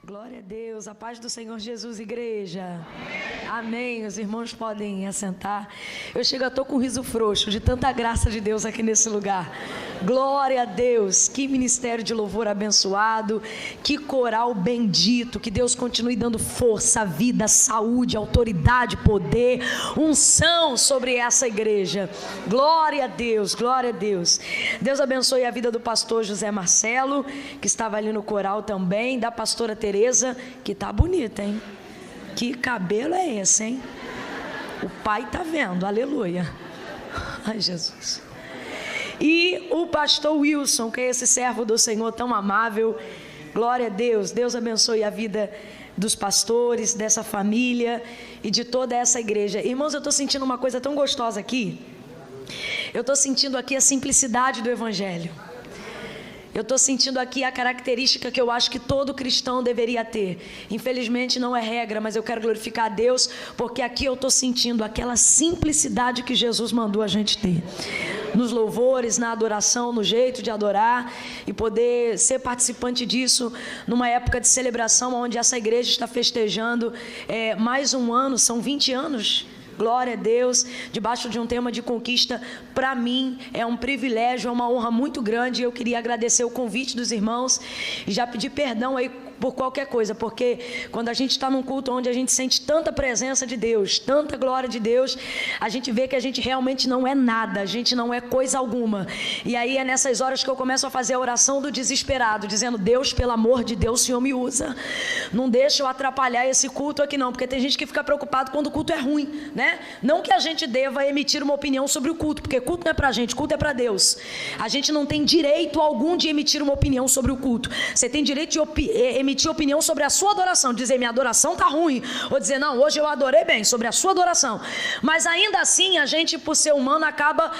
Glória a Deus, a paz do Senhor Jesus, igreja. Amém. Os irmãos podem assentar. Eu estou com um riso frouxo de tanta graça de Deus aqui nesse lugar. Glória a Deus, que ministério de louvor abençoado, que coral bendito, que Deus continue dando força, vida, saúde, autoridade, poder, unção sobre essa igreja. Glória a Deus, glória a Deus. Deus abençoe a vida do pastor José Marcelo, que estava ali no coral também, da pastora Tereza, que tá bonita, hein? Que cabelo é esse, hein? O pai tá vendo, aleluia. Ai, Jesus. E o pastor Wilson, que é esse servo do Senhor tão amável. Glória a Deus. Deus abençoe a vida dos pastores, dessa família e de toda essa igreja. Irmãos, eu estou sentindo uma coisa tão gostosa aqui. Eu estou sentindo aqui a simplicidade do evangelho. Eu estou sentindo aqui a característica que eu acho que todo cristão deveria ter. Infelizmente não é regra, mas eu quero glorificar a Deus, porque aqui eu estou sentindo aquela simplicidade que Jesus mandou a gente ter. Nos louvores, na adoração, no jeito de adorar, e poder ser participante disso numa época de celebração onde essa igreja está festejando mais um ano, são 20 anos. Glória a Deus, debaixo de um tema de conquista. Para mim é um privilégio, é uma honra muito grande. Eu queria agradecer o convite dos irmãos e já pedir perdão aí por qualquer coisa, porque quando a gente está num culto onde a gente sente tanta presença de Deus, tanta glória de Deus, a gente vê que a gente realmente não é nada, a gente não é coisa alguma. E aí é nessas horas que eu começo a fazer a oração do desesperado, dizendo: Deus, pelo amor de Deus, o Senhor me usa, não deixa eu atrapalhar esse culto aqui não, porque tem gente que fica preocupado quando o culto é ruim, né? Não que a gente deva emitir uma opinião sobre o culto, porque culto não é pra gente, culto é pra Deus. A gente não tem direito algum de emitir uma opinião sobre o culto. Você tem direito de emitir opinião sobre a sua adoração, dizer minha adoração tá ruim, ou dizer não, hoje eu adorei bem, sobre a sua adoração. Mas ainda assim a gente, por ser humano, acaba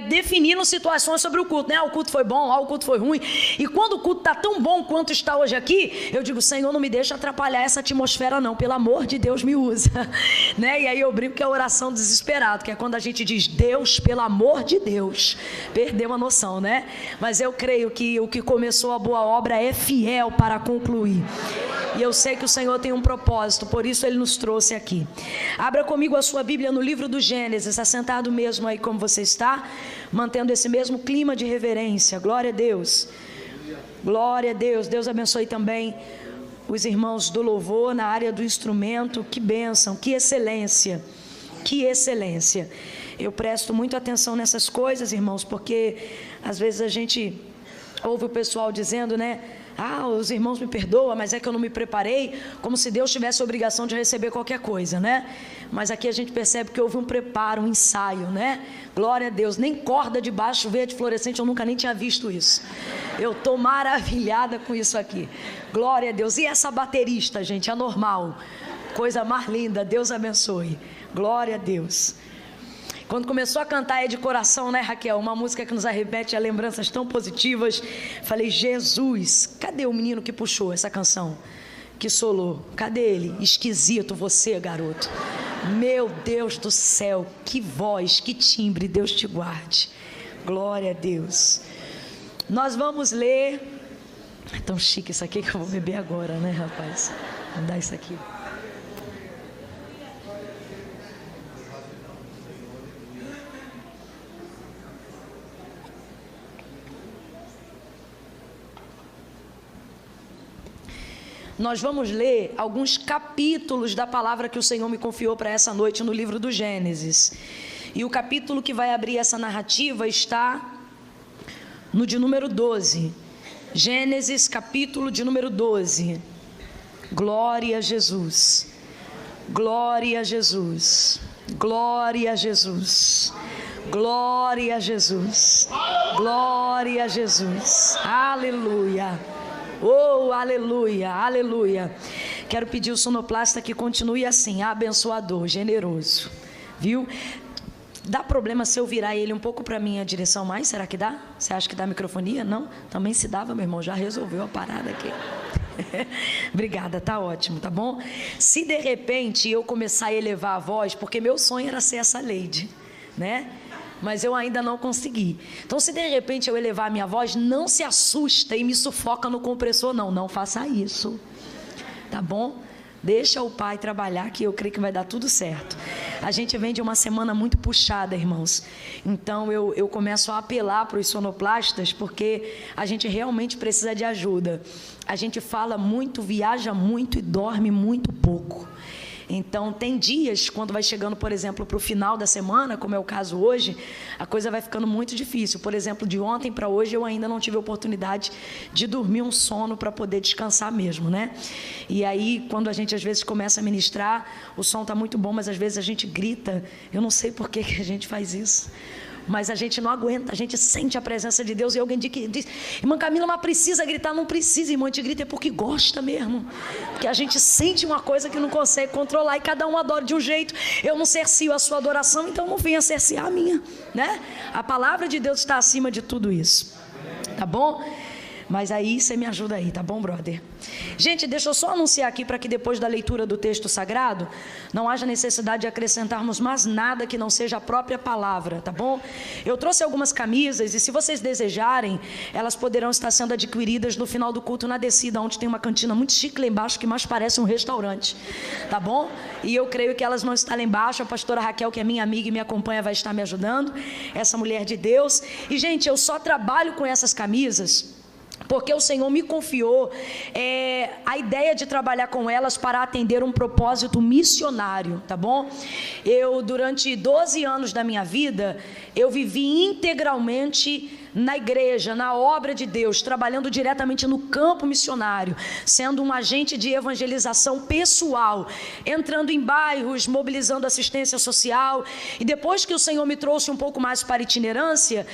definindo situações sobre o culto, né? O culto foi bom, o culto foi ruim. E quando o culto tá tão bom quanto está hoje aqui, eu digo: Senhor, não me deixa atrapalhar essa atmosfera não, pelo amor de Deus, me usa. Né? E aí eu brinco que é a oração desesperada, que é quando a gente diz: Deus, pelo amor de Deus. Perdeu a noção, né? Mas eu creio que o que começou a boa obra é fiel para concluir. E eu sei que o Senhor tem um propósito, por isso Ele nos trouxe aqui. Abra comigo a sua Bíblia no livro do Gênesis, assentado mesmo aí como você está, mantendo esse mesmo clima de reverência. Glória a Deus. Glória a Deus. Deus abençoe também os irmãos do louvor na área do instrumento. Que bênção, que excelência, que excelência. Eu presto muito atenção nessas coisas, irmãos, porque às vezes a gente ouve o pessoal dizendo, né? Os irmãos me perdoam, mas é que eu não me preparei, como se Deus tivesse a obrigação de receber qualquer coisa, né? Mas aqui a gente percebe que houve um preparo, um ensaio, né? Glória a Deus. Nem corda de baixo verde fluorescente, eu nunca nem tinha visto isso. Eu estou maravilhada com isso aqui. Glória a Deus. E essa baterista, gente, anormal, coisa mais linda, Deus abençoe. Glória a Deus. Quando começou a cantar de coração, né, Raquel? Uma música que nos arremete a lembranças tão positivas. Falei: Jesus, cadê o menino que puxou essa canção? Que solou? Cadê ele? Esquisito você, garoto. Meu Deus do céu, que voz, que timbre, Deus te guarde. Glória a Deus. Nós vamos ler... É tão chique isso aqui que eu vou beber agora, né, rapaz? Vou dar isso aqui. Nós vamos ler alguns capítulos da palavra que o Senhor me confiou para essa noite no livro do Gênesis. E o capítulo que vai abrir essa narrativa está no de número 12. Gênesis, capítulo de número 12. Glória a Jesus. Glória a Jesus. Glória a Jesus. Glória a Jesus. Glória a Jesus. Aleluia. Oh, aleluia, aleluia. Quero pedir o sonoplasta que continue assim, abençoador, generoso. Viu? Dá problema se eu virar ele um pouco para a minha direção mais? Será que dá? Você acha que dá microfonia? Não? Também se dava, meu irmão, já resolveu a parada aqui. Obrigada, tá ótimo, tá bom? Se de repente eu começar a elevar a voz, porque meu sonho era ser essa Lady, né? Mas eu ainda não consegui. Então, se de repente eu elevar a minha voz, não se assusta e me sufoca no compressor, não. Não faça isso. tá bom? Deixa o pai trabalhar, que eu creio que vai dar tudo certo. A gente vem de uma semana muito puxada, irmãos. Então eu começo a apelar para os sonoplastas, porque a gente realmente precisa de ajuda. A gente fala muito, viaja muito e dorme muito pouco. Então, tem dias, quando vai chegando, por exemplo, para o final da semana, como é o caso hoje, a coisa vai ficando muito difícil. Por exemplo, de ontem para hoje, eu ainda não tive a oportunidade de dormir um sono para poder descansar mesmo, né? E aí, quando a gente às vezes começa a ministrar, o som está muito bom, mas às vezes a gente grita. Eu não sei por que a gente faz isso. Mas a gente não aguenta, a gente sente a presença de Deus. E alguém diz, irmã Camila, mas precisa gritar? Não precisa, irmã, a gente grita é porque gosta mesmo. Porque a gente sente uma coisa que não consegue controlar e cada um adora de um jeito. Eu não cercio a sua adoração, então não venha cercear a minha, né? A palavra de Deus está acima de tudo isso, tá bom? Mas aí você me ajuda aí, tá bom, brother? Gente, deixa eu só anunciar aqui para que depois da leitura do texto sagrado não haja necessidade de acrescentarmos mais nada que não seja a própria palavra, tá bom? Eu trouxe algumas camisas e se vocês desejarem, elas poderão estar sendo adquiridas no final do culto na descida, onde tem uma cantina muito chique lá embaixo que mais parece um restaurante, tá bom? E eu creio que elas vão estar lá embaixo. A pastora Raquel, que é minha amiga e me acompanha, vai estar me ajudando, essa mulher de Deus. E gente, eu só trabalho com essas camisas porque o Senhor me confiou a ideia de trabalhar com elas para atender um propósito missionário, tá bom? Eu, durante 12 anos da minha vida, eu vivi integralmente na igreja, na obra de Deus, trabalhando diretamente no campo missionário, sendo um agente de evangelização pessoal, entrando em bairros, mobilizando assistência social. E depois que o Senhor me trouxe um pouco mais para a itinerância,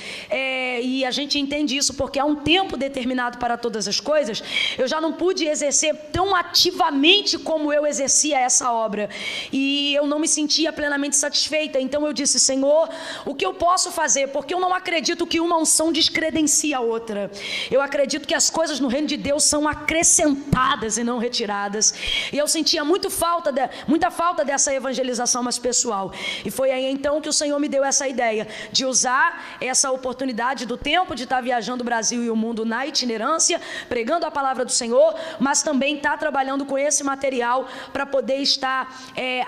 e a gente entende isso porque há um tempo determinado para todas as coisas, eu já não pude exercer tão ativamente como eu exercia essa obra, e eu não me sentia plenamente satisfeita. Então eu disse, Senhor, o que eu posso fazer? Porque eu não acredito que uma unção descredencia a outra. Eu acredito que as coisas no reino de Deus são acrescentadas e não retiradas. E eu sentia muita falta dessa evangelização mais pessoal. E foi aí então que o Senhor me deu essa ideia de usar essa oportunidade do tempo de estar viajando o Brasil e o mundo na itinerância, pregando a palavra do Senhor, mas também estar trabalhando com esse material para poder estar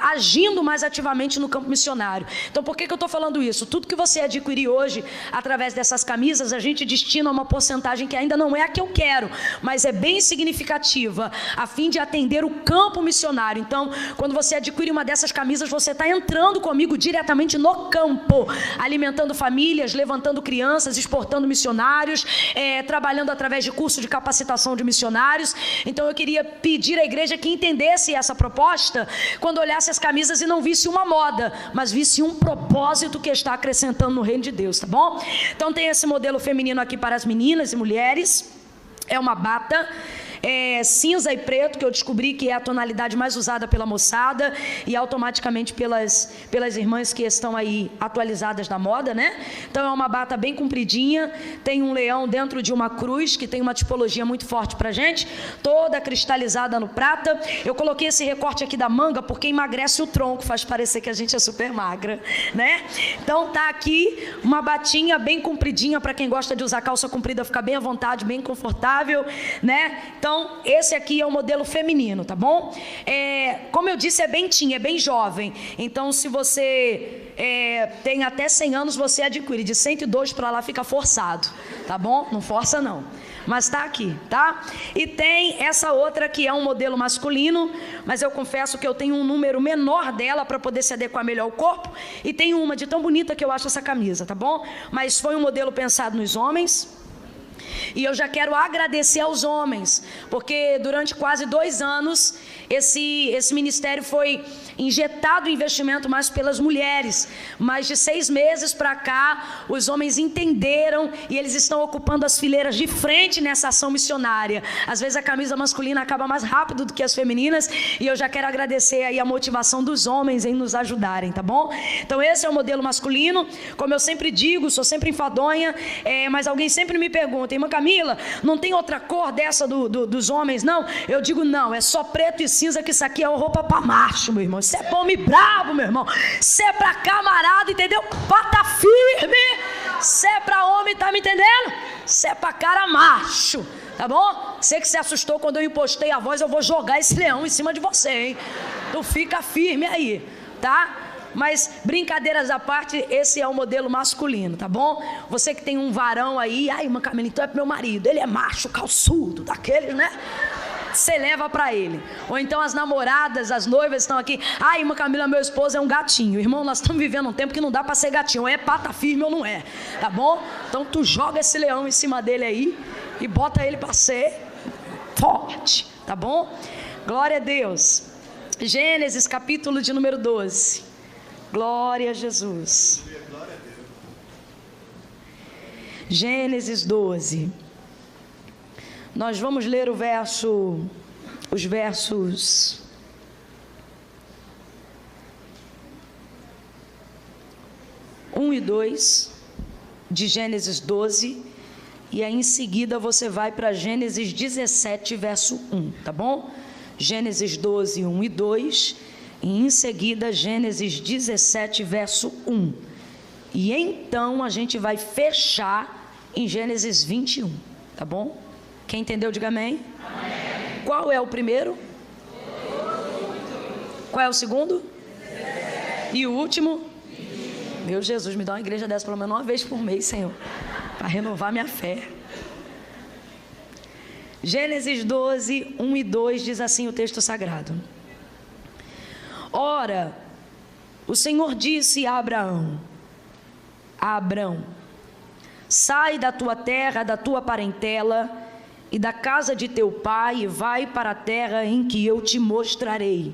agindo mais ativamente no campo missionário. Então, por que eu estou falando isso? Tudo que você adquirir hoje através dessas camisas, a gente destina uma porcentagem que ainda não é a que eu quero, mas é bem significativa, a fim de atender o campo missionário. Então, quando você adquire uma dessas camisas, você está entrando comigo diretamente no campo, alimentando famílias, levantando crianças, exportando missionários, trabalhando através de curso de capacitação de missionários. Então, eu queria pedir à igreja que entendesse essa proposta, quando olhasse as camisas e não visse uma moda, mas visse um propósito que está acrescentando no reino de Deus, tá bom? Então, tem esse modelo feminino aqui para as meninas e mulheres. É uma bata cinza e preto, que eu descobri que é a tonalidade mais usada pela moçada e automaticamente pelas irmãs que estão aí atualizadas na moda, né? Então é uma bata bem compridinha, tem um leão dentro de uma cruz, que tem uma tipologia muito forte pra gente, toda cristalizada no prata. Eu coloquei esse recorte aqui da manga porque emagrece o tronco, faz parecer que a gente é super magra, né? Então tá aqui uma batinha bem compridinha para quem gosta de usar calça comprida, ficar bem à vontade, bem confortável, né? Então, esse aqui é o modelo feminino, tá bom? Como eu disse, é bem teen, é bem jovem. Então, se você tem até 100 anos, você adquire. De 102 para lá fica forçado, tá bom? Não força não. Mas tá aqui, tá? E tem essa outra que é um modelo masculino, mas eu confesso que eu tenho um número menor dela para poder se adequar melhor ao corpo. E tem uma de tão bonita que eu acho essa camisa, tá bom? Mas foi um modelo pensado nos homens. E eu já quero agradecer aos homens, porque durante quase 2 anos esse ministério foi injetado investimento mais pelas mulheres. Mas de 6 meses para cá, os homens entenderam e eles estão ocupando as fileiras de frente nessa ação missionária. Às vezes a camisa masculina acaba mais rápido do que as femininas, e eu já quero agradecer aí a motivação dos homens em nos ajudarem, tá bom? Então esse é o modelo masculino. Como eu sempre digo, sou sempre enfadonha, mas alguém sempre me pergunta, irmã Camila, não tem outra cor dessa dos homens, não? Eu digo, não, é só preto e cinza, que isso aqui é uma roupa para macho, meu irmão. Isso é homem bravo, meu irmão. Isso é para camarada, entendeu? Pata firme. Isso é para homem, tá me entendendo? Isso é para cara macho, tá bom? Você que se assustou quando eu impostei a voz, eu vou jogar esse leão em cima de você, hein? Tu fica firme aí, tá? Mas brincadeiras à parte, esse é o modelo masculino, tá bom? Você que tem um varão aí, ai, irmã Camila, então é pro meu marido, ele é macho, calçudo, daqueles, né? Você leva pra ele. Ou então as namoradas, as noivas estão aqui, ai, irmã Camila, meu esposo é um gatinho. Irmão, nós estamos vivendo um tempo que não dá pra ser gatinho, ou é pata firme ou não é, tá bom? Então tu joga esse leão em cima dele aí e bota ele pra ser forte, tá bom? Glória a Deus. Gênesis capítulo de número 12. Glória a Jesus. Gênesis 12. Nós vamos ler os versos 1 e 2 de Gênesis 12, e aí em seguida você vai para Gênesis 17, verso 1, tá bom? Gênesis 12, 1 e 2, e em seguida Gênesis 17, verso 1. E então a gente vai fechar em Gênesis 21, tá bom? Quem entendeu, diga amém. Amém. Qual é o primeiro? Qual é o segundo? E o último? Meu Jesus, me dá uma igreja dessa pelo menos uma vez por mês, Senhor, para renovar minha fé. Gênesis 12, 1 e 2 diz assim o texto sagrado. Ora, o Senhor disse a Abrão, sai da tua terra, da tua parentela e da casa de teu pai, e vai para a terra em que eu te mostrarei.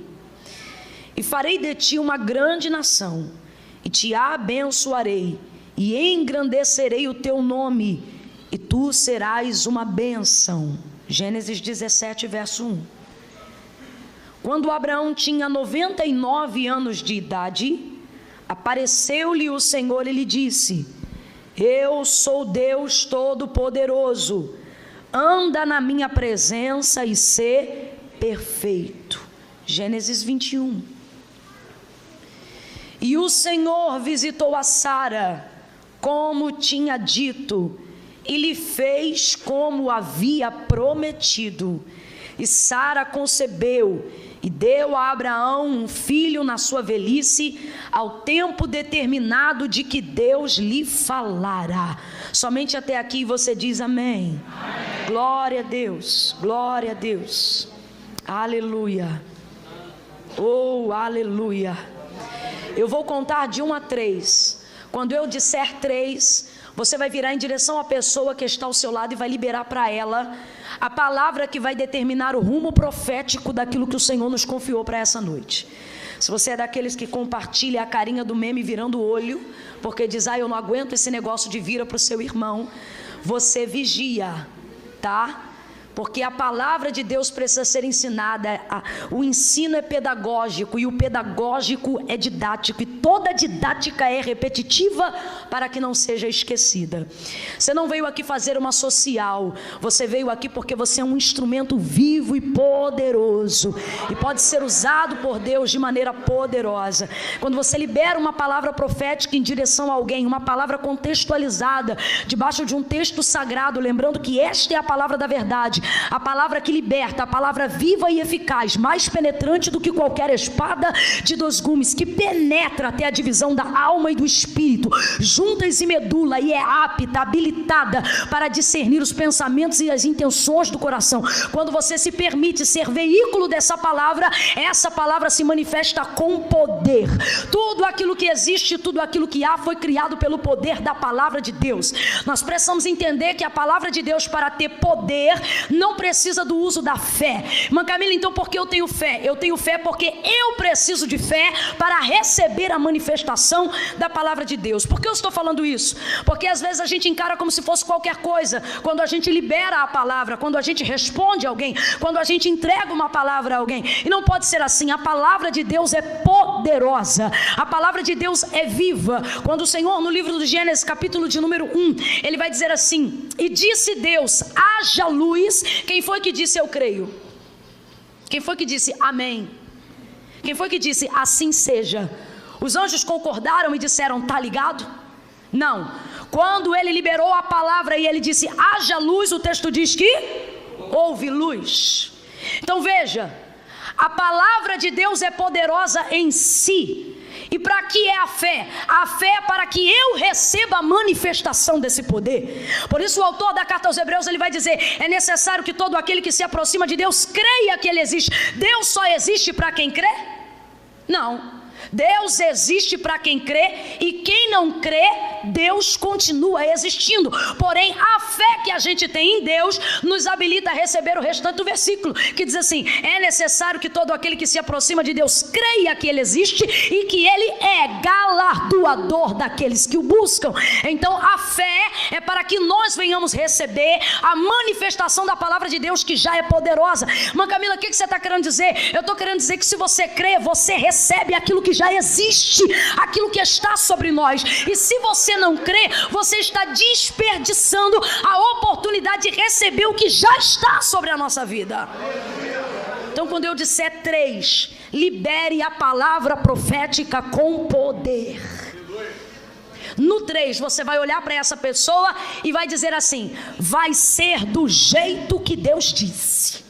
E farei de ti uma grande nação, e te abençoarei, e engrandecerei o teu nome, e tu serás uma bênção. Gênesis 17, verso 1. Quando Abraão tinha 99 anos de idade, apareceu-lhe o Senhor e lhe disse: eu sou Deus Todo-Poderoso, anda na minha presença e sê perfeito. Gênesis 21. E o Senhor visitou a Sara, como tinha dito, e lhe fez como havia prometido. E Sara concebeu e deu a Abraão um filho na sua velhice, ao tempo determinado de que Deus lhe falara. Somente até aqui você diz amém. Amém. Glória a Deus, glória a Deus. Aleluia. Oh, aleluia. Eu vou contar de 1 a 3. Quando eu disser 3, você vai virar em direção à pessoa que está ao seu lado e vai liberar para ela a palavra que vai determinar o rumo profético daquilo que o Senhor nos confiou para essa noite. Se você é daqueles que compartilha a carinha do meme virando o olho, porque diz, eu não aguento esse negócio de vira para o seu irmão, você vigia, tá? Porque a palavra de Deus precisa ser ensinada. O ensino é pedagógico e o pedagógico é didático, e toda didática é repetitiva para que não seja esquecida. Você não veio aqui fazer uma social, você veio aqui porque você é um instrumento vivo e poderoso, e pode ser usado por Deus de maneira poderosa. Quando você libera uma palavra profética em direção a alguém, uma palavra contextualizada debaixo de um texto sagrado, lembrando que esta é a palavra da verdade, a palavra que liberta, a palavra viva e eficaz, mais penetrante do que qualquer espada de 2 gumes, que penetra até a divisão da alma e do espírito, juntas e medula, e é apta, habilitada para discernir os pensamentos e as intenções do coração. Quando você se permite ser veículo dessa palavra, essa palavra se manifesta com poder. Tudo aquilo que existe, tudo aquilo que há, foi criado pelo poder da palavra de Deus. Nós precisamos entender que a palavra de Deus, para ter poder, não precisa do uso da fé. Irmã Camila, então por que eu tenho fé? Eu tenho fé porque eu preciso de fé para receber a manifestação da palavra de Deus. Por que eu estou falando isso? Porque às vezes a gente encara como se fosse qualquer coisa, quando a gente libera a palavra, quando a gente responde a alguém, quando a gente entrega uma palavra a alguém. E não pode ser assim. A palavra de Deus é poderosa, a palavra de Deus é viva. Quando o Senhor, no livro do Gênesis, capítulo de número 1, ele vai dizer assim: e disse Deus, haja luz. Quem foi que disse eu creio? Quem foi que disse amém? Quem foi que disse assim seja? Os anjos concordaram e disseram tá ligado? Não. Quando ele liberou a palavra e ele disse haja luz, o texto diz que houve luz. Então veja, a palavra de Deus é poderosa em si. E para que é a fé? A fé é para que eu receba a manifestação desse poder. Por isso o autor da carta aos Hebreus, ele vai dizer: é necessário que todo aquele que se aproxima de Deus creia que Ele existe. Deus só existe para quem crê? Não. Deus existe para quem crê, e quem não crê, Deus continua existindo. Porém, a fé que a gente tem em Deus nos habilita a receber o restante do versículo, que diz assim: é necessário que todo aquele que se aproxima de Deus creia que Ele existe e que Ele é galardoador daqueles que o buscam. Então a fé é para que nós venhamos receber a manifestação da palavra de Deus, que já é poderosa. Irmã Camila, o que você está querendo dizer? Eu estou querendo dizer que se você crê, você recebe aquilo que já existe, aquilo que está sobre nós. E se você não crê, você está desperdiçando a oportunidade de receber o que já está sobre a nossa vida. Então, quando eu disser 3, libere a palavra profética com poder. No 3, você vai olhar para essa pessoa e vai dizer assim: vai ser do jeito que Deus disse.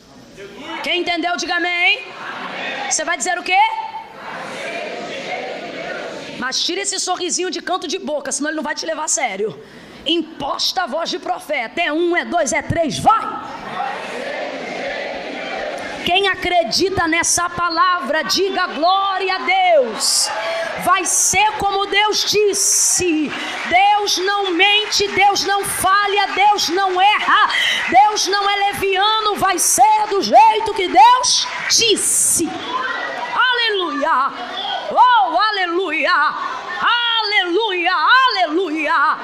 Quem entendeu, diga amém. Você vai dizer o quê? Mas tira esse sorrisinho de canto de boca, senão ele não vai te levar a sério. Imposta a voz de profeta. É 1, é 2, é 3, vai! Quem acredita nessa palavra, diga glória a Deus. Vai ser como Deus disse. Deus não mente, Deus não falha, Deus não erra, Deus não é leviano. Vai ser do jeito que Deus disse. Aleluia! Oh, aleluia! Aleluia! Aleluia!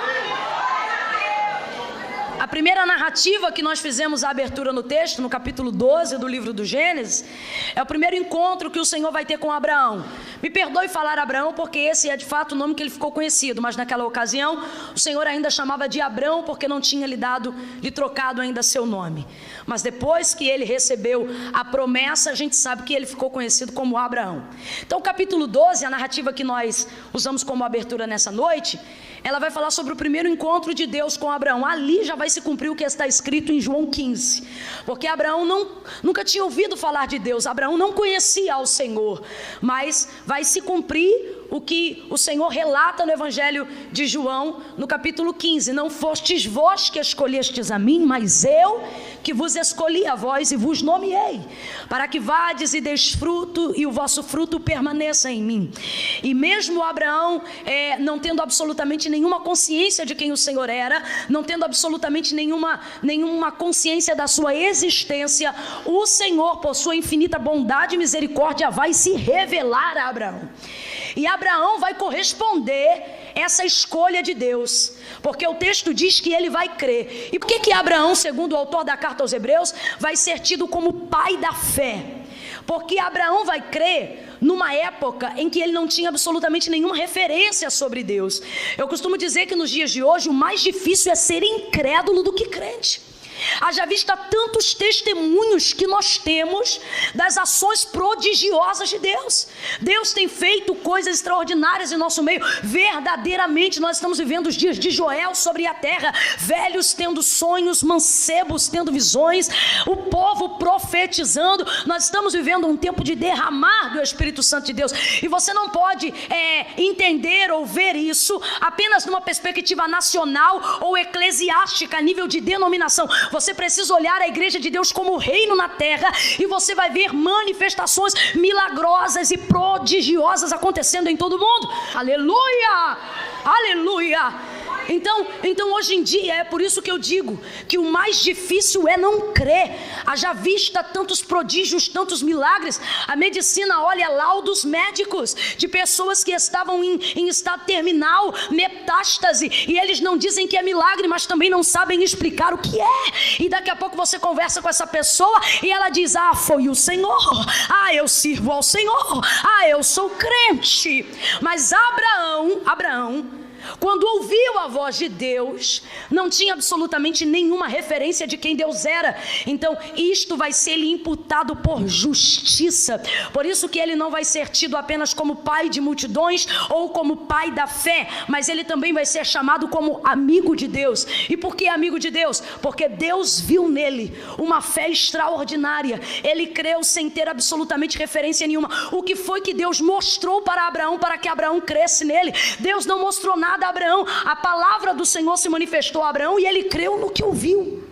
A primeira narrativa que nós fizemos a abertura no texto, no capítulo 12 do livro do Gênesis, é o primeiro encontro que o Senhor vai ter com Abraão. Me perdoe falar Abraão, porque esse é de fato o nome que ele ficou conhecido, mas naquela ocasião o Senhor ainda chamava de Abrão, porque não tinha lhe trocado ainda seu nome. Mas depois que ele recebeu a promessa, a gente sabe que ele ficou conhecido como Abraão. Então o capítulo 12, a narrativa que nós usamos como abertura nessa noite, ela vai falar sobre o primeiro encontro de Deus com Abraão. Ali já vai se cumprir o que está escrito em João 15, porque Abraão nunca tinha ouvido falar de Deus, Abraão não conhecia ao Senhor, mas vai se cumprir o que o Senhor relata no Evangelho de João, no capítulo 15: não fostes vós que escolhestes a mim, mas eu que vos escolhi a vós e vos nomeei, para que vades e deis fruto, e o vosso fruto permaneça em mim. E mesmo Abraão, não tendo absolutamente nenhuma consciência de quem o Senhor era, não tendo absolutamente nenhuma consciência da sua existência, o Senhor, por sua infinita bondade e misericórdia, vai se revelar a Abraão. E Abraão vai corresponder essa escolha de Deus, porque o texto diz que ele vai crer. E por que Abraão, segundo o autor da carta aos Hebreus, vai ser tido como pai da fé? Porque Abraão vai crer numa época em que ele não tinha absolutamente nenhuma referência sobre Deus. Eu costumo dizer que nos dias de hoje o mais difícil é ser incrédulo do que crente. Haja vista tantos testemunhos que nós temos das ações prodigiosas de Deus. Deus tem feito coisas extraordinárias em nosso meio. Verdadeiramente nós estamos vivendo os dias de Joel sobre a terra. Velhos tendo sonhos, mancebos tendo visões, o povo profetizando. Nós estamos vivendo um tempo de derramar do Espírito Santo de Deus. E você não pode entender ou ver isso apenas numa perspectiva nacional ou eclesiástica, a nível de denominação. Você precisa olhar a igreja de Deus como reino na terra, e você vai ver manifestações milagrosas e prodigiosas acontecendo em todo mundo. Aleluia! Aleluia! Então hoje em dia é por isso que eu digo que o mais difícil é não crer. Haja vista tantos prodígios, tantos milagres. A medicina olha laudos médicos de pessoas que estavam em estado terminal, metástase, e eles não dizem que é milagre, mas também não sabem explicar o que é. E daqui a pouco você conversa com essa pessoa e ela diz: ah, foi o Senhor, ah, eu sirvo ao Senhor, ah, eu sou crente. Mas Abraão quando ouviu a voz de Deus, não tinha absolutamente nenhuma referência de quem Deus era. Então isto vai ser lhe imputado por justiça. Por isso que ele não vai ser tido apenas como pai de multidões ou como pai da fé, mas ele também vai ser chamado como amigo de Deus. E por que amigo de Deus? Porque Deus viu nele uma fé extraordinária. Ele creu sem ter absolutamente referência nenhuma. O que foi que Deus mostrou para Abraão, para que Abraão cresce nele? Deus não mostrou nada a Abraão. A palavra do Senhor se manifestou a Abraão e ele creu no que ouviu.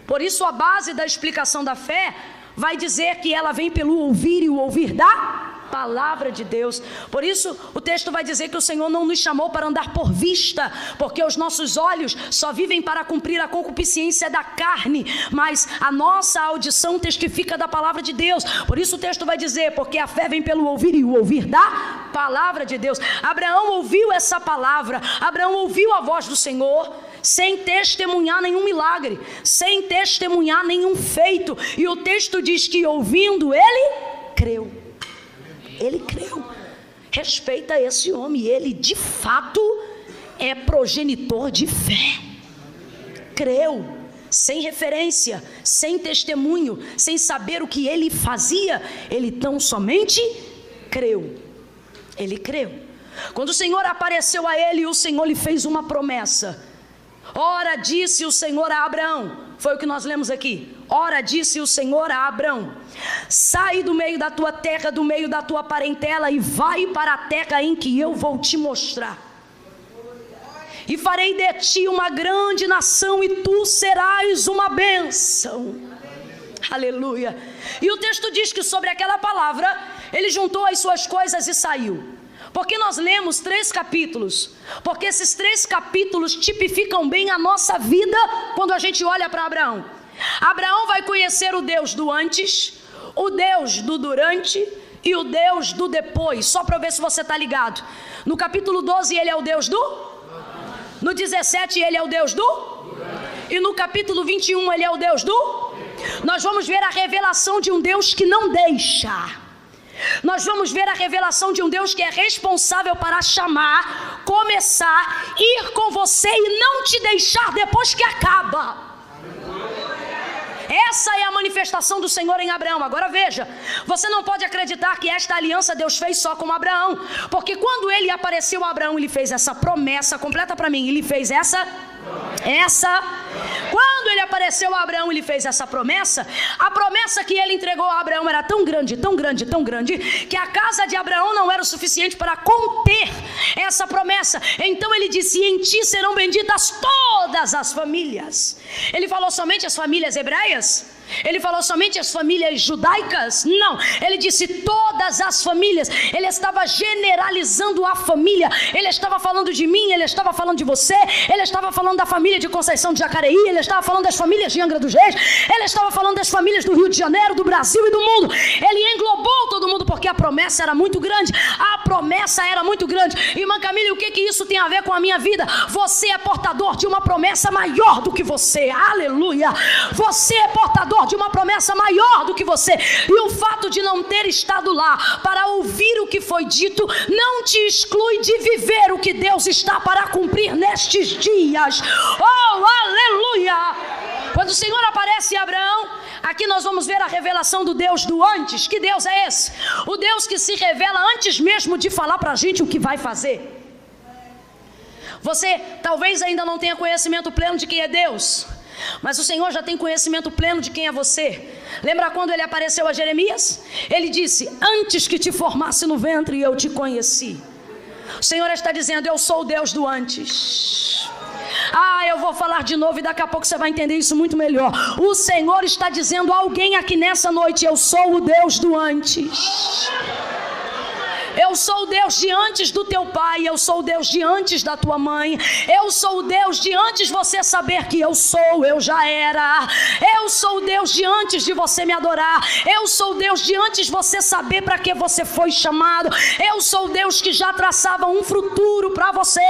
Por isso a base da explicação da fé vai dizer que ela vem pelo ouvir, e o ouvir da palavra de Deus. Por isso o texto vai dizer que o Senhor não nos chamou para andar por vista, porque os nossos olhos só vivem para cumprir a concupiscência da carne, mas a nossa audição testifica da palavra de Deus. Por isso o texto vai dizer, porque a fé vem pelo ouvir, e o ouvir da palavra de Deus. Abraão ouviu essa palavra, Abraão ouviu a voz do Senhor, sem testemunhar nenhum milagre, sem testemunhar nenhum feito, e o texto diz que ouvindo ele creu. Ele creu. Respeita esse homem, ele de fato é progenitor de fé. Creu, sem referência, sem testemunho, sem saber o que ele fazia, ele tão somente creu. Ele creu. Quando o Senhor apareceu a ele, o Senhor lhe fez uma promessa. Ora disse o Senhor a Abraão, foi o que nós lemos aqui. Ora disse o Senhor a Abraão: sai do meio da tua terra, do meio da tua parentela, e vai para a terra em que eu vou te mostrar. E farei de ti uma grande nação, e tu serás uma bênção. Aleluia. E o texto diz que sobre aquela palavra, ele juntou as suas coisas e saiu. Porque nós lemos 3 capítulos, porque esses 3 capítulos tipificam bem a nossa vida quando a gente olha para Abraão. Abraão vai conhecer o Deus do antes, o Deus do durante e o Deus do depois. Só para ver se você está ligado. No capítulo 12 ele é o Deus do? No 17 ele é o Deus do? E no capítulo 21 ele é o Deus do? Nós vamos ver a revelação de um Deus que não deixa. Nós vamos ver a revelação de um Deus que é responsável para chamar, começar, ir com você e não te deixar depois que acaba. Essa é a manifestação do Senhor em Abraão. Agora veja, você não pode acreditar que esta aliança Deus fez só com Abraão, porque quando ele apareceu a Abraão, ele fez essa promessa, completa para mim, ele fez quando ele apareceu a Abraão, ele fez essa promessa. A promessa que ele entregou a Abraão era tão grande, tão grande, tão grande, que a casa de Abraão não era o suficiente para conter essa promessa. Então ele disse: em ti serão benditas todas as famílias. Ele falou somente as famílias hebreias? Ele falou somente as famílias judaicas? Não, ele disse todas as famílias. Ele estava generalizando a família. Ele estava falando de mim, ele estava falando de você, ele estava falando da família de Conceição de Jacareí, ele estava falando das famílias de Angra dos Reis, ele estava falando das famílias do Rio de Janeiro, do Brasil e do mundo. Ele englobou todo mundo porque a promessa era muito grande. A promessa era muito grande. Irmã Camila, o que isso tem a ver com a minha vida? Você é portador de uma promessa maior do que você. Aleluia. Você é portador de uma promessa maior do que você, e o fato de não ter estado lá para ouvir o que foi dito não te exclui de viver o que Deus está para cumprir nestes dias. Oh, aleluia! Quando o Senhor aparece a Abraão, aqui nós vamos ver a revelação do Deus do antes. Que Deus é esse? O Deus que se revela antes mesmo de falar para a gente o que vai fazer. Você talvez ainda não tenha conhecimento pleno de quem é Deus, mas o Senhor já tem conhecimento pleno de quem é você. Lembra quando ele apareceu a Jeremias? Ele disse: antes que te formasse no ventre eu te conheci. O Senhor está dizendo: eu sou o Deus do antes. Eu vou falar de novo e daqui a pouco você vai entender isso muito melhor. O Senhor está dizendo a alguém aqui nessa noite: eu sou o Deus do antes. Eu sou o Deus de antes do teu pai, eu sou o Deus de antes da tua mãe, eu sou o Deus de antes você saber que eu sou, eu já era. Eu sou o Deus de antes de você me adorar, eu sou o Deus de antes você saber para que você foi chamado. Eu sou o Deus que já traçava um futuro para você,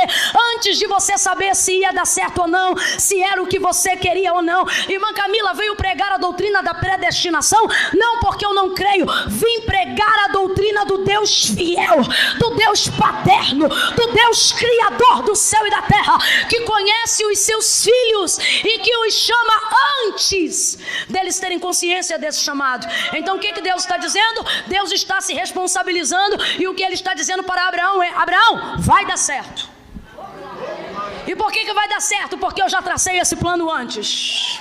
antes de você saber se ia dar certo ou não, se era o que você queria ou não. Irmã Camila veio pregar a doutrina da predestinação? Não, porque eu não creio. Vim pregar a doutrina do Deus fiel. fiel, do Deus paterno, do Deus criador do céu e da terra, que conhece os seus filhos e que os chama antes deles terem consciência desse chamado. Então o que Deus está dizendo? Deus está se responsabilizando, e o que ele está dizendo para Abraão é: Abraão, vai dar certo. E por que vai dar certo? Porque eu já tracei esse plano antes.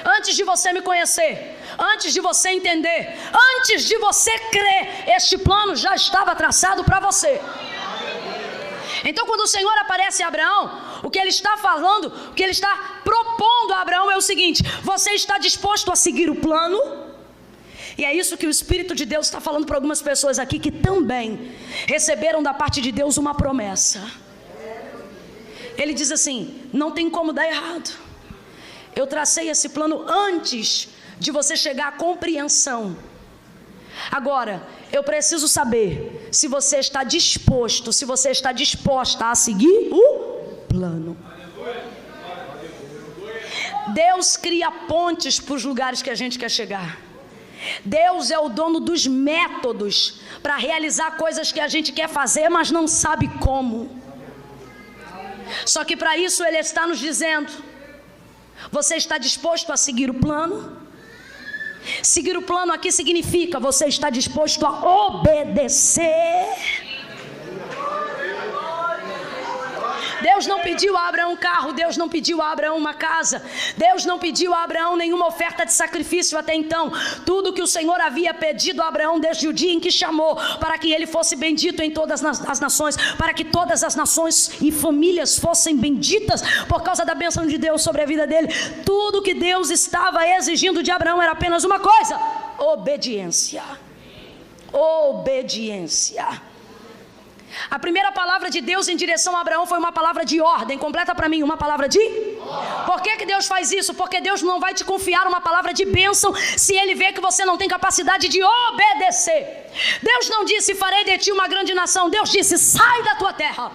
Antes de você me conhecer, antes de você entender, antes de você crer, este plano já estava traçado para você. Então quando o Senhor aparece a Abraão, o que ele está falando, o que ele está propondo a Abraão é o seguinte: você está disposto a seguir o plano? E é isso que o Espírito de Deus está falando para algumas pessoas aqui que também receberam da parte de Deus uma promessa. Ele diz assim: não tem como dar errado. Eu tracei esse plano antes de você chegar à compreensão. Agora, eu preciso saber se você está disposto, se você está disposta a seguir o plano. Deus cria pontes para os lugares que a gente quer chegar. Deus é o dono dos métodos para realizar coisas que a gente quer fazer, mas não sabe como. Só que para isso Ele está nos dizendo: você está disposto a seguir o plano? Seguir o plano aqui significa você está disposto a obedecer. Deus não pediu a Abraão um carro, Deus não pediu a Abraão uma casa, Deus não pediu a Abraão nenhuma oferta de sacrifício até então. Tudo que o Senhor havia pedido a Abraão desde o dia em que chamou, para que ele fosse bendito em todas as nações, para que todas as nações e famílias fossem benditas por causa da bênção de Deus sobre a vida dele. Tudo que Deus estava exigindo de Abraão era apenas uma coisa: obediência. Obediência. A primeira palavra de Deus em direção a Abraão foi uma palavra de ordem. Completa para mim, uma palavra de ordem. Por que Deus faz isso? Porque Deus não vai te confiar uma palavra de bênção se Ele vê que você não tem capacidade de obedecer. Deus não disse: farei de ti uma grande nação. Deus disse: sai da tua terra.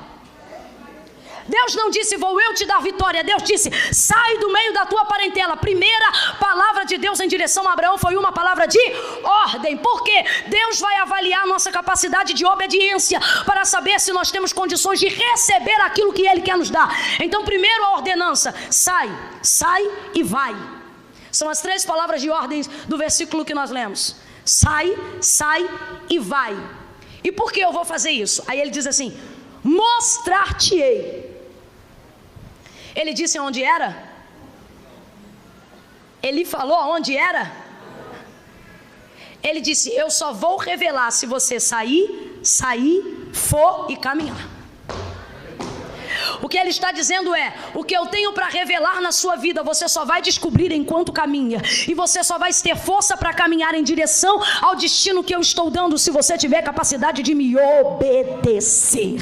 Deus não disse: vou eu te dar vitória. Deus disse: sai do meio da tua parentela. A primeira palavra de Deus em direção a Abraão foi uma palavra de ordem. Por quê? Deus vai avaliar a nossa capacidade de obediência para saber se nós temos condições de receber aquilo que Ele quer nos dar. Então, primeiro a ordenança: sai, sai e vai. São as 3 palavras de ordem do versículo que nós lemos: sai, sai e vai. E por que eu vou fazer isso? Aí ele diz assim: mostrar-te-ei. Ele disse onde era? Ele falou onde era? Ele disse: eu só vou revelar se você sair, for e caminhar. O que ele está dizendo é: o que eu tenho para revelar na sua vida, você só vai descobrir enquanto caminha. E você só vai ter força para caminhar em direção ao destino que eu estou dando se você tiver capacidade de me obedecer.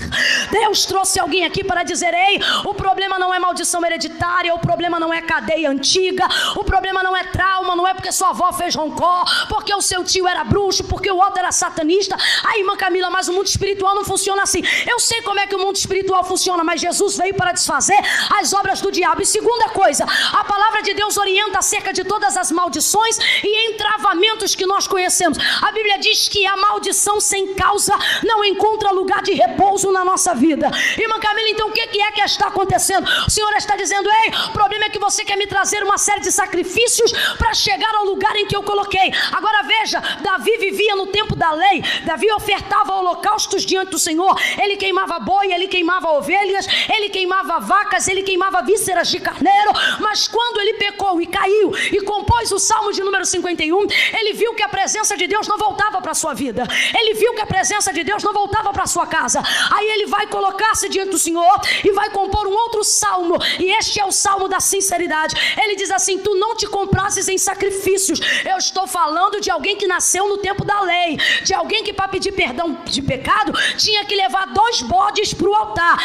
Deus trouxe alguém aqui para dizer: ei, o problema não é maldição hereditária, o problema não é cadeia antiga, o problema não é trauma, não é porque sua avó fez roncó, porque o seu tio era bruxo, porque o outro era satanista. Aí, irmã Camila, mas o mundo espiritual não funciona assim. Eu sei como é que o mundo espiritual funciona, mas Jesus veio para desfazer as obras do diabo. E segunda coisa, a palavra de Deus orienta acerca de todas as maldições e entravamentos que nós conhecemos. A Bíblia diz que a maldição sem causa não encontra lugar de repouso na nossa vida. Irmã Camila, então o que é que está acontecendo? O Senhor está dizendo: ei, o problema é que você quer me trazer uma série de sacrifícios para chegar ao lugar em que eu coloquei. Agora veja, Davi vivia no tempo da lei. Davi ofertava holocaustos diante do Senhor. Ele queimava boi, ele queimava ovelhas, ele queimava vacas, ele queimava vísceras de carneiro. Mas quando ele pecou e caiu e compôs o Salmo de número 51, ele viu que a presença de Deus não voltava para a sua vida. Ele viu que a presença de Deus não voltava para a sua casa. Aí ele vai colocar-se diante do Senhor e vai compor um outro salmo, e este é o salmo da sinceridade. Ele diz assim: tu não te comprases em sacrifícios. Eu estou falando de alguém que nasceu no tempo da lei, de alguém que para pedir perdão de pecado tinha que levar 2 bodes para o altar.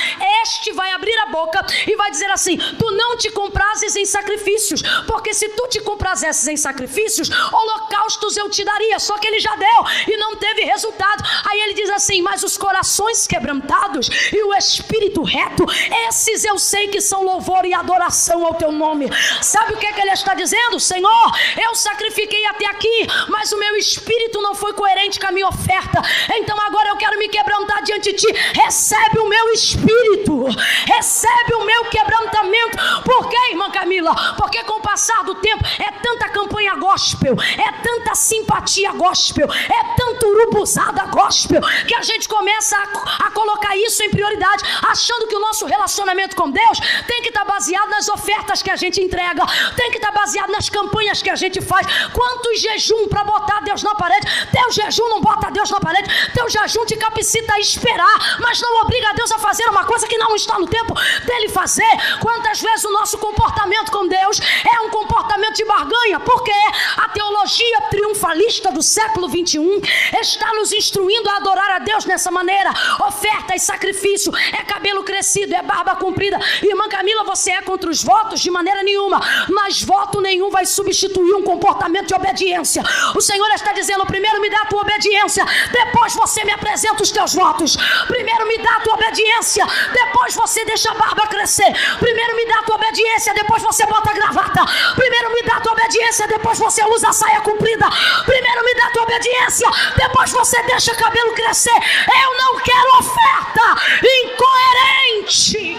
Este vai vai abrir a boca e vai dizer assim: tu não te comprases em sacrifícios, porque se tu te comprazesses em sacrifícios, holocaustos eu te daria. Só que ele já deu e não teve resultado. Aí ele diz assim: mas os corações quebrantados e o espírito reto, esses eu sei que são louvor e adoração ao teu nome. Sabe o que é que ele está dizendo? Senhor, eu sacrifiquei até aqui, mas o meu espírito não foi coerente com a minha oferta. Então agora eu quero me quebrantar diante de ti. Recebe o meu espírito, recebe o meu quebrantamento. Por quê, irmã Camila? Porque com o passar do tempo é tanta campanha gospel, é tanta simpatia gospel, é tanto urubuzada gospel, que a gente começa a colocar isso em prioridade, achando que o nosso relacionamento com Deus tem que estar baseado nas ofertas que a gente entrega, tem que estar baseado nas campanhas que a gente faz. Quantos jejum para botar Deus na parede? Teu jejum não bota Deus na parede, teu jejum te capacita a esperar, mas não obriga Deus a fazer uma coisa que não está no tempo dele fazer. Quantas vezes o nosso comportamento com Deus é um comportamento de barganha? Porque a teologia triunfalista do século 21 está nos instruindo a adorar a Deus nessa maneira. Oferta e sacrifício, é cabelo crescido, é barba comprida. Irmã Camila, você é contra os votos? De maneira nenhuma, mas voto nenhum vai substituir um comportamento de obediência. O Senhor está dizendo: primeiro me dá a tua obediência, depois você me apresenta os teus votos. Primeiro me dá a tua obediência, depois você deixa a barba crescer. Primeiro me dá a tua obediência, depois você bota a gravata. Primeiro me dá a tua obediência, depois você usa a saia comprida. Primeiro me dá a tua obediência, depois você deixa o cabelo crescer. Eu não quero oferta incoerente.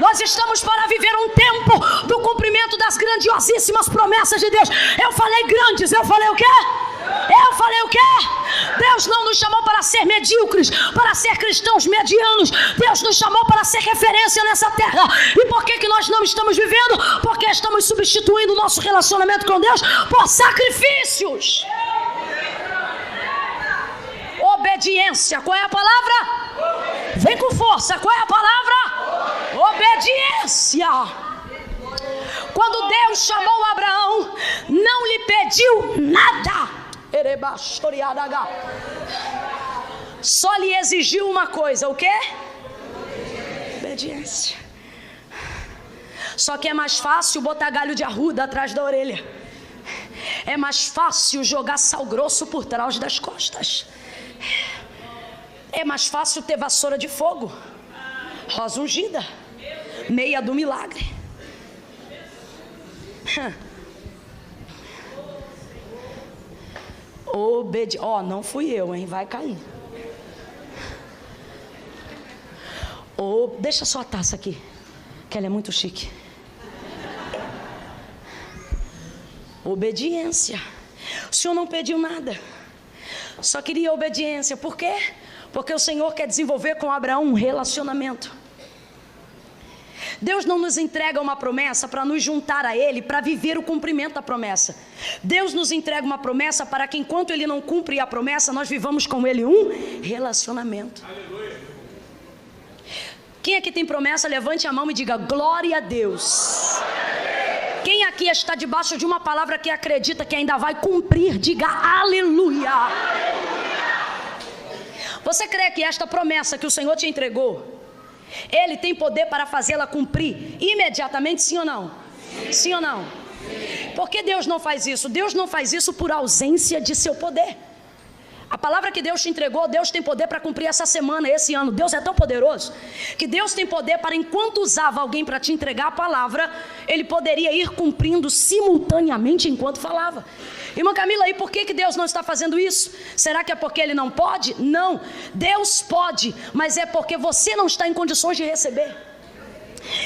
Nós estamos para viver um tempo do cumprimento das grandiosíssimas promessas de Deus. Eu falei grandes, eu falei o quê? Eu falei o quê? Deus não nos chamou para ser medíocres, para ser cristãos medianos. Deus nos chamou para ser referência nessa terra. E por que nós não estamos vivendo? Porque estamos substituindo o nosso relacionamento com Deus por sacrifícios. Obediência, qual é a palavra? Vem com força, qual é a palavra? Obediência. Quando Deus chamou Abraão, não lhe pediu nada, só lhe exigiu uma coisa: o quê? Obediência. Só que é mais fácil botar galho de arruda atrás da orelha, é mais fácil jogar sal grosso por trás das costas, é mais fácil ter vassoura de fogo, rosa ungida, meia do milagre. Não fui eu, hein? Vai cair. Deixa só a taça aqui, que ela é muito chique. Obediência. O Senhor não pediu nada, só queria obediência. Por quê? Porque o Senhor quer desenvolver com Abraão um relacionamento. Deus não nos entrega uma promessa para nos juntar a Ele, para viver o cumprimento da promessa. Deus nos entrega uma promessa para que, enquanto Ele não cumpre a promessa, nós vivamos com Ele um relacionamento. Aleluia. Quem aqui tem promessa, levante a mão e diga glória a Deus. Quem aqui está debaixo de uma palavra que acredita que ainda vai cumprir, diga aleluia. Você crê que esta promessa que o Senhor te entregou, Ele tem poder para fazê-la cumprir imediatamente, sim ou não? Sim ou não? Por que Deus não faz isso? Deus não faz isso por ausência de seu poder. A palavra que Deus te entregou, Deus tem poder para cumprir essa semana, esse ano. Deus é tão poderoso que Deus tem poder para, enquanto usava alguém para te entregar a palavra, Ele poderia ir cumprindo simultaneamente enquanto falava. Irmã Camila, e por que Deus não está fazendo isso? Será que é porque Ele não pode? Não, Deus pode, mas é porque você não está em condições de receber.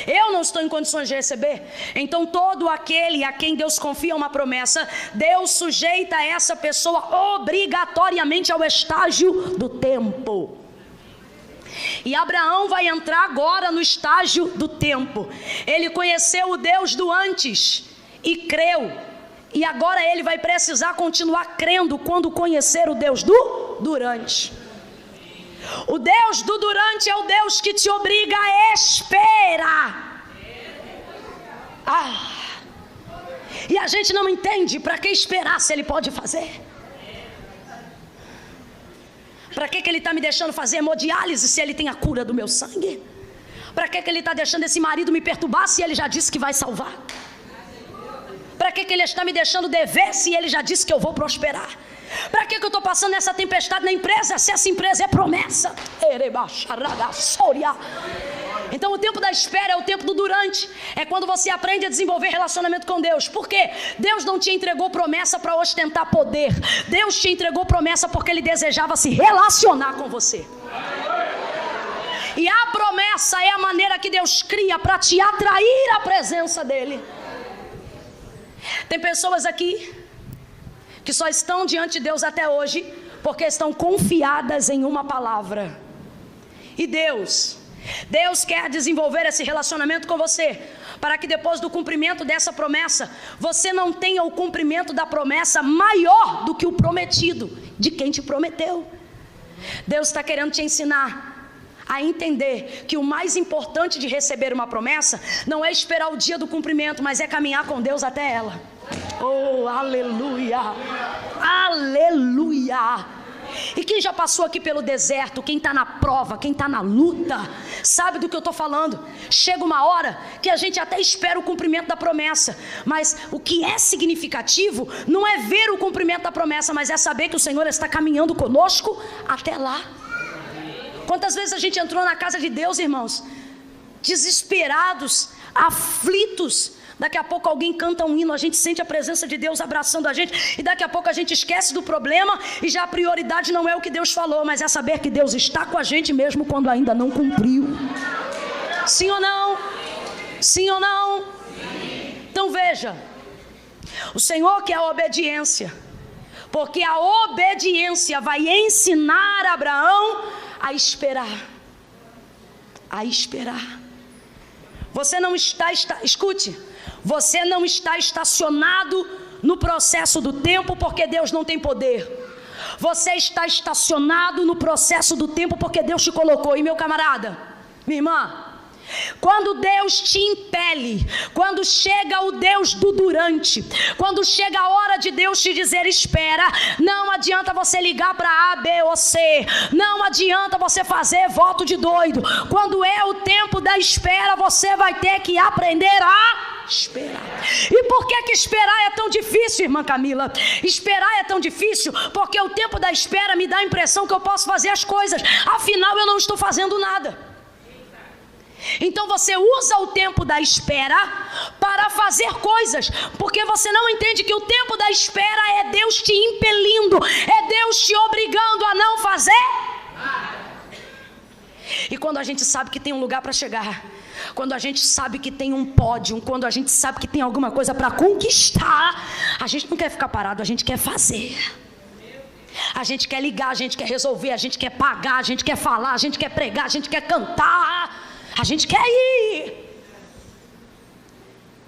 Eu não estou em condições de receber. Então todo aquele a quem Deus confia uma promessa, Deus sujeita essa pessoa obrigatoriamente ao estágio do tempo. E Abraão vai entrar agora no estágio do tempo. Ele conheceu o Deus do antes e creu, e agora ele vai precisar continuar crendo quando conhecer o Deus do durante. O Deus do durante é o Deus que te obriga a esperar. E a gente não entende para que esperar se Ele pode fazer. Para que ele está me deixando fazer hemodiálise se ele tem a cura do meu sangue? Para que ele está deixando esse marido me perturbar se ele já disse que vai salvar? Para que ele está me deixando dever se ele já disse que eu vou prosperar? Para que eu estou passando essa tempestade na empresa se essa empresa é promessa? Então o tempo da espera é o tempo do durante. É quando você aprende a desenvolver relacionamento com Deus. Por quê? Deus não te entregou promessa para ostentar poder. Deus te entregou promessa porque Ele desejava se relacionar com você. E a promessa é a maneira que Deus cria para te atrair à presença dEle. Tem pessoas aqui que só estão diante de Deus até hoje porque estão confiadas em uma palavra. E Deus quer desenvolver esse relacionamento com você, para que depois do cumprimento dessa promessa, você não tenha o cumprimento da promessa maior do que o prometido, de quem te prometeu. Deus está querendo te ensinar a entender que o mais importante de receber uma promessa não é esperar o dia do cumprimento, mas é caminhar com Deus até ela. Oh, aleluia! Aleluia! E quem já passou aqui pelo deserto, quem está na prova, quem está na luta, sabe do que eu estou falando. Chega uma hora que a gente até espera o cumprimento da promessa, mas o que é significativo não é ver o cumprimento da promessa, mas é saber que o Senhor está caminhando conosco até lá. Quantas vezes a gente entrou na casa de Deus, irmãos, desesperados, aflitos. Daqui a pouco alguém canta um hino, a gente sente a presença de Deus abraçando a gente, e daqui a pouco a gente esquece do problema, e já a prioridade não é o que Deus falou, mas é saber que Deus está com a gente mesmo quando ainda não cumpriu. Sim ou não? Sim ou não? Então veja, o Senhor quer a obediência, porque a obediência vai ensinar Abraão a esperar. A esperar. Você não está, escute, você não está estacionado no processo do tempo porque Deus não tem poder. Você está estacionado no processo do tempo porque Deus te colocou. E meu camarada, minha irmã, quando Deus te impele, quando chega o Deus do durante, quando chega a hora de Deus te dizer espera, não adianta você ligar para A, B ou C, não adianta você fazer voto de doido. Quando é o tempo da espera, você vai ter que aprender a esperar. E por que esperar é tão difícil, irmã Camila? Esperar é tão difícil porque o tempo da espera me dá a impressão que eu posso fazer as coisas, afinal eu não estou fazendo nada. Então você usa o tempo da espera para fazer coisas, porque você não entende que o tempo da espera é Deus te impelindo, é Deus te obrigando a não fazer. E quando a gente sabe que tem um lugar para chegar, quando a gente sabe que tem um pódio, quando a gente sabe que tem alguma coisa para conquistar, a gente não quer ficar parado, a gente quer fazer. A gente quer ligar, a gente quer resolver, a gente quer pagar, a gente quer falar, a gente quer pregar, a gente quer cantar. A gente quer ir.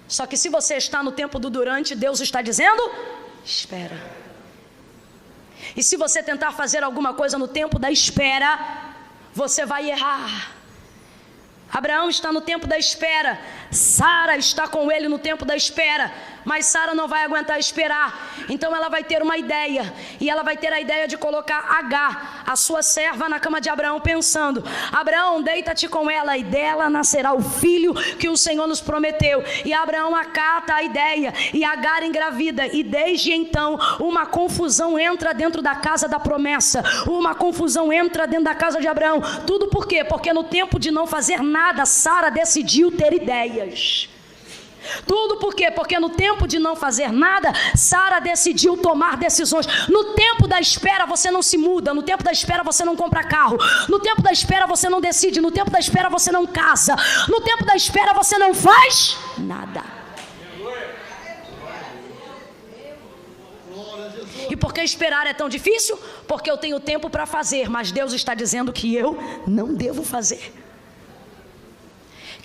Só que se você está no tempo do durante, Deus está dizendo, espera. E se você tentar fazer alguma coisa no tempo da espera, você vai errar. Abraão está no tempo da espera, Sara está com ele no tempo da espera, mas Sara não vai aguentar esperar. Então ela vai ter uma ideia, e ela vai ter a ideia de colocar Agar, a sua serva, na cama de Abraão, pensando: Abraão, deita-te com ela, e dela nascerá o filho que o Senhor nos prometeu. E Abraão acata a ideia, e Agar engravida, e desde então uma confusão entra dentro da casa da promessa, uma confusão entra dentro da casa de Abraão. Tudo por quê? Porque no tempo de não fazer nada, Sara decidiu ter ideias. Tudo por quê? Porque no tempo de não fazer nada, Sara decidiu tomar decisões. No tempo da espera você não se muda, no tempo da espera você não compra carro, no tempo da espera você não decide, no tempo da espera você não casa, no tempo da espera você não faz nada. E por que esperar é tão difícil? Porque eu tenho tempo para fazer, mas Deus está dizendo que eu não devo fazer.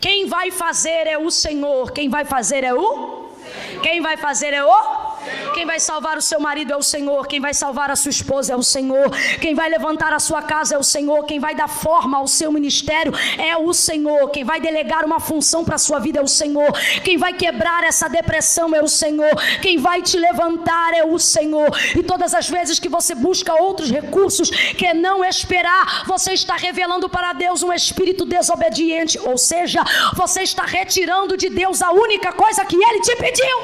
Quem vai fazer é o Senhor. Quem vai fazer é o? Quem vai fazer é o? Quem vai salvar o seu marido é o Senhor. Quem vai salvar a sua esposa é o Senhor. Quem vai levantar a sua casa é o Senhor. Quem vai dar forma ao seu ministério é o Senhor. Quem vai delegar uma função para a sua vida é o Senhor. Quem vai quebrar essa depressão é o Senhor. Quem vai te levantar é o Senhor. E todas as vezes que você busca outros recursos que não esperar, você está revelando para Deus um espírito desobediente. Ou seja, você está retirando de Deus a única coisa que Ele te pediu: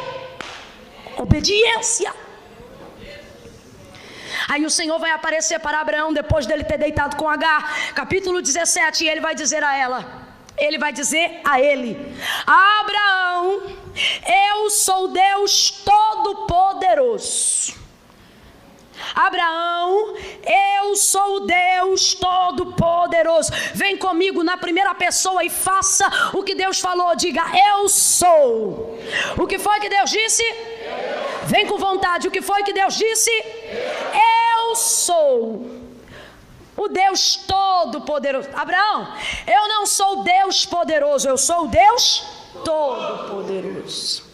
obediência. Aí o Senhor vai aparecer para Abraão depois dele ter deitado com Agar, capítulo 17, e ele vai dizer a ele: Abraão, eu sou Deus Todo-Poderoso. Abraão, eu sou o Deus Todo-Poderoso. Vem comigo na primeira pessoa e faça o que Deus falou. Diga: eu sou. O que foi que Deus disse? Vem com vontade. O que foi que Deus disse? Eu sou o Deus Todo-Poderoso. Abraão, eu não sou o Deus poderoso, eu sou o Deus Todo-Poderoso.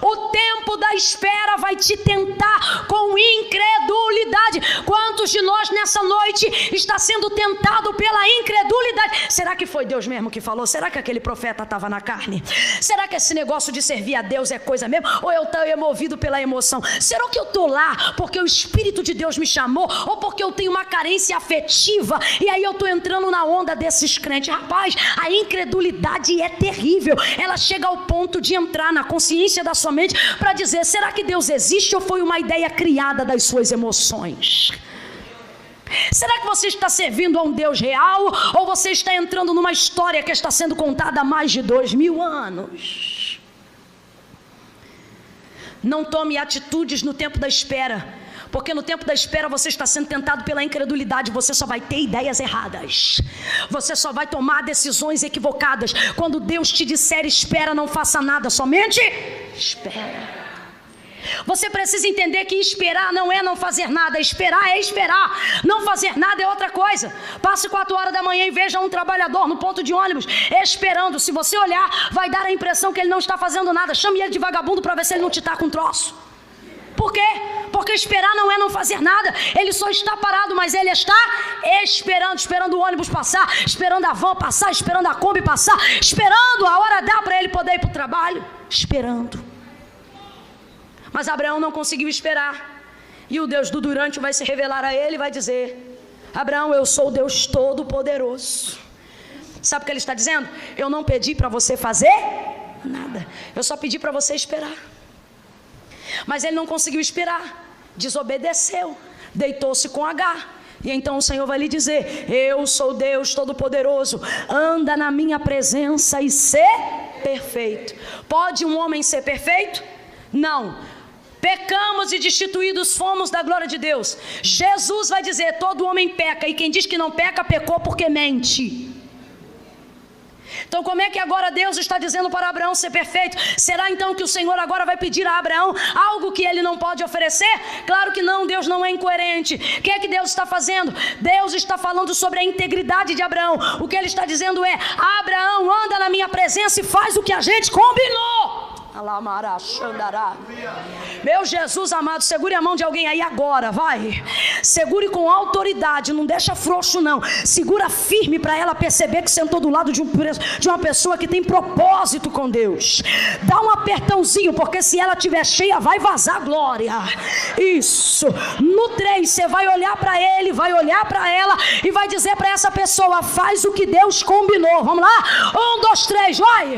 O tempo da espera vai te tentar com incredulidade. Quantos de nós nessa noite está sendo tentado pela incredulidade? Será que foi Deus mesmo que falou? Será que aquele profeta estava na carne? Será que esse negócio de servir a Deus é coisa mesmo? Ou eu estou movido pela emoção? Será que eu estou lá porque o Espírito de Deus me chamou? Ou porque eu tenho uma carência afetiva e aí eu estou entrando na onda desses crentes? Rapaz, a incredulidade é terrível. Ela chega ao ponto de entrar na consciência da sua mente para dizer: será que Deus existe ou foi uma ideia criada das suas emoções? Será que você está servindo a um Deus real ou você está entrando numa história que está sendo contada há mais de 2000 anos? Não tome atitudes no tempo da espera, porque no tempo da espera você está sendo tentado pela incredulidade. Você só vai ter ideias erradas, você só vai tomar decisões equivocadas. Quando Deus te disser espera, não faça nada, somente espera. Você precisa entender que esperar não é não fazer nada. Esperar é esperar, não fazer nada é outra coisa. Passe 4 horas da manhã e veja um trabalhador no ponto de ônibus esperando. Se você olhar, vai dar a impressão que ele não está fazendo nada. Chame ele de vagabundo para ver se ele não te taca um troço. Por quê? Porque esperar não é não fazer nada. Ele só está parado, mas ele está esperando o ônibus passar, esperando a van passar, esperando a Kombi passar, esperando a hora dar para ele poder ir para o trabalho, esperando. Mas Abraão não conseguiu esperar, e o Deus do durante vai se revelar a ele e vai dizer: Abraão, eu sou o Deus Todo-Poderoso. Sabe o que ele está dizendo? Eu não pedi para você fazer nada, eu só pedi para você esperar. Mas ele não conseguiu esperar, desobedeceu, deitou-se com Agar. E então o Senhor vai lhe dizer: eu sou Deus Todo-Poderoso, anda na minha presença e ser perfeito. Pode um homem ser perfeito? Não. Pecamos e destituídos fomos da glória de Deus. Jesus vai dizer: todo homem peca, e quem diz que não peca, pecou porque mente. Então como é que agora Deus está dizendo para Abraão ser perfeito? Será então que o Senhor agora vai pedir a Abraão algo que ele não pode oferecer? Claro que não, Deus não é incoerente. O que é que Deus está fazendo? Deus está falando sobre a integridade de Abraão. O que ele está dizendo é: Abraão, anda na minha presença e faz o que a gente combinou. Meu Jesus amado, segure a mão de alguém aí agora, vai. Segure com autoridade, não deixa frouxo não. Segura firme para ela perceber que sentou do lado de uma pessoa que tem propósito com Deus. Dá um apertãozinho, porque se ela estiver cheia, vai vazar glória. Isso. No 3, você vai olhar para ele, vai olhar para ela e vai dizer para essa pessoa: faz o que Deus combinou. Vamos lá? 1, 2, 3, vai.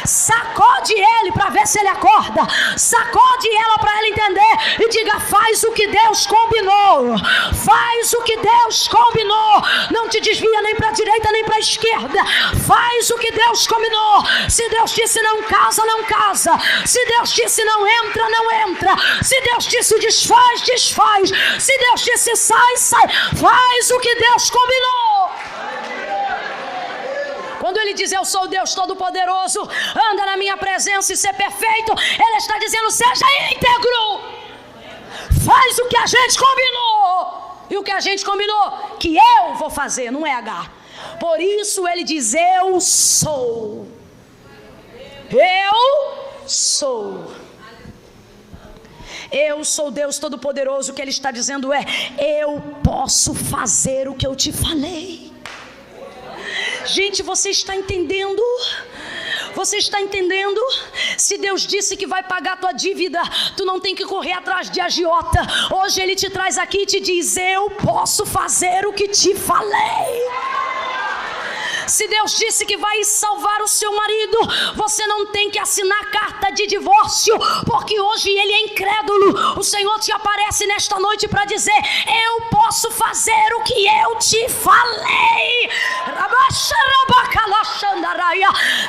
Sacode ele para ver se ele acorda. Sacode ela para ela entender e diga: faz o que Deus combinou. Faz o que Deus combinou. Não te desvia nem para a direita nem para a esquerda. Faz o que Deus combinou. Se Deus disse não casa, não casa. Se Deus disse não entra, não entra. Se Deus disse desfaz, desfaz. Se Deus disse sai, sai. Faz o que Deus combinou. Quando ele diz: eu sou o Deus Todo-Poderoso, anda na minha presença e ser perfeito, ele está dizendo: seja íntegro. Faz o que a gente combinou. E o que a gente combinou? Que eu vou fazer, não é Agar. Por isso ele diz: eu sou. Eu sou. Eu sou Deus Todo-Poderoso. O que ele está dizendo é: eu posso fazer o que eu te falei. Gente, você está entendendo? Você está entendendo? Se Deus disse que vai pagar a tua dívida, tu não tem que correr atrás de agiota. Hoje Ele te traz aqui e te diz: eu posso fazer o que te falei. Se Deus disse que vai salvar o seu marido, você não tem que assinar carta de divórcio, porque hoje ele é incrédulo. O Senhor te aparece nesta noite para dizer: eu posso fazer o que eu te falei.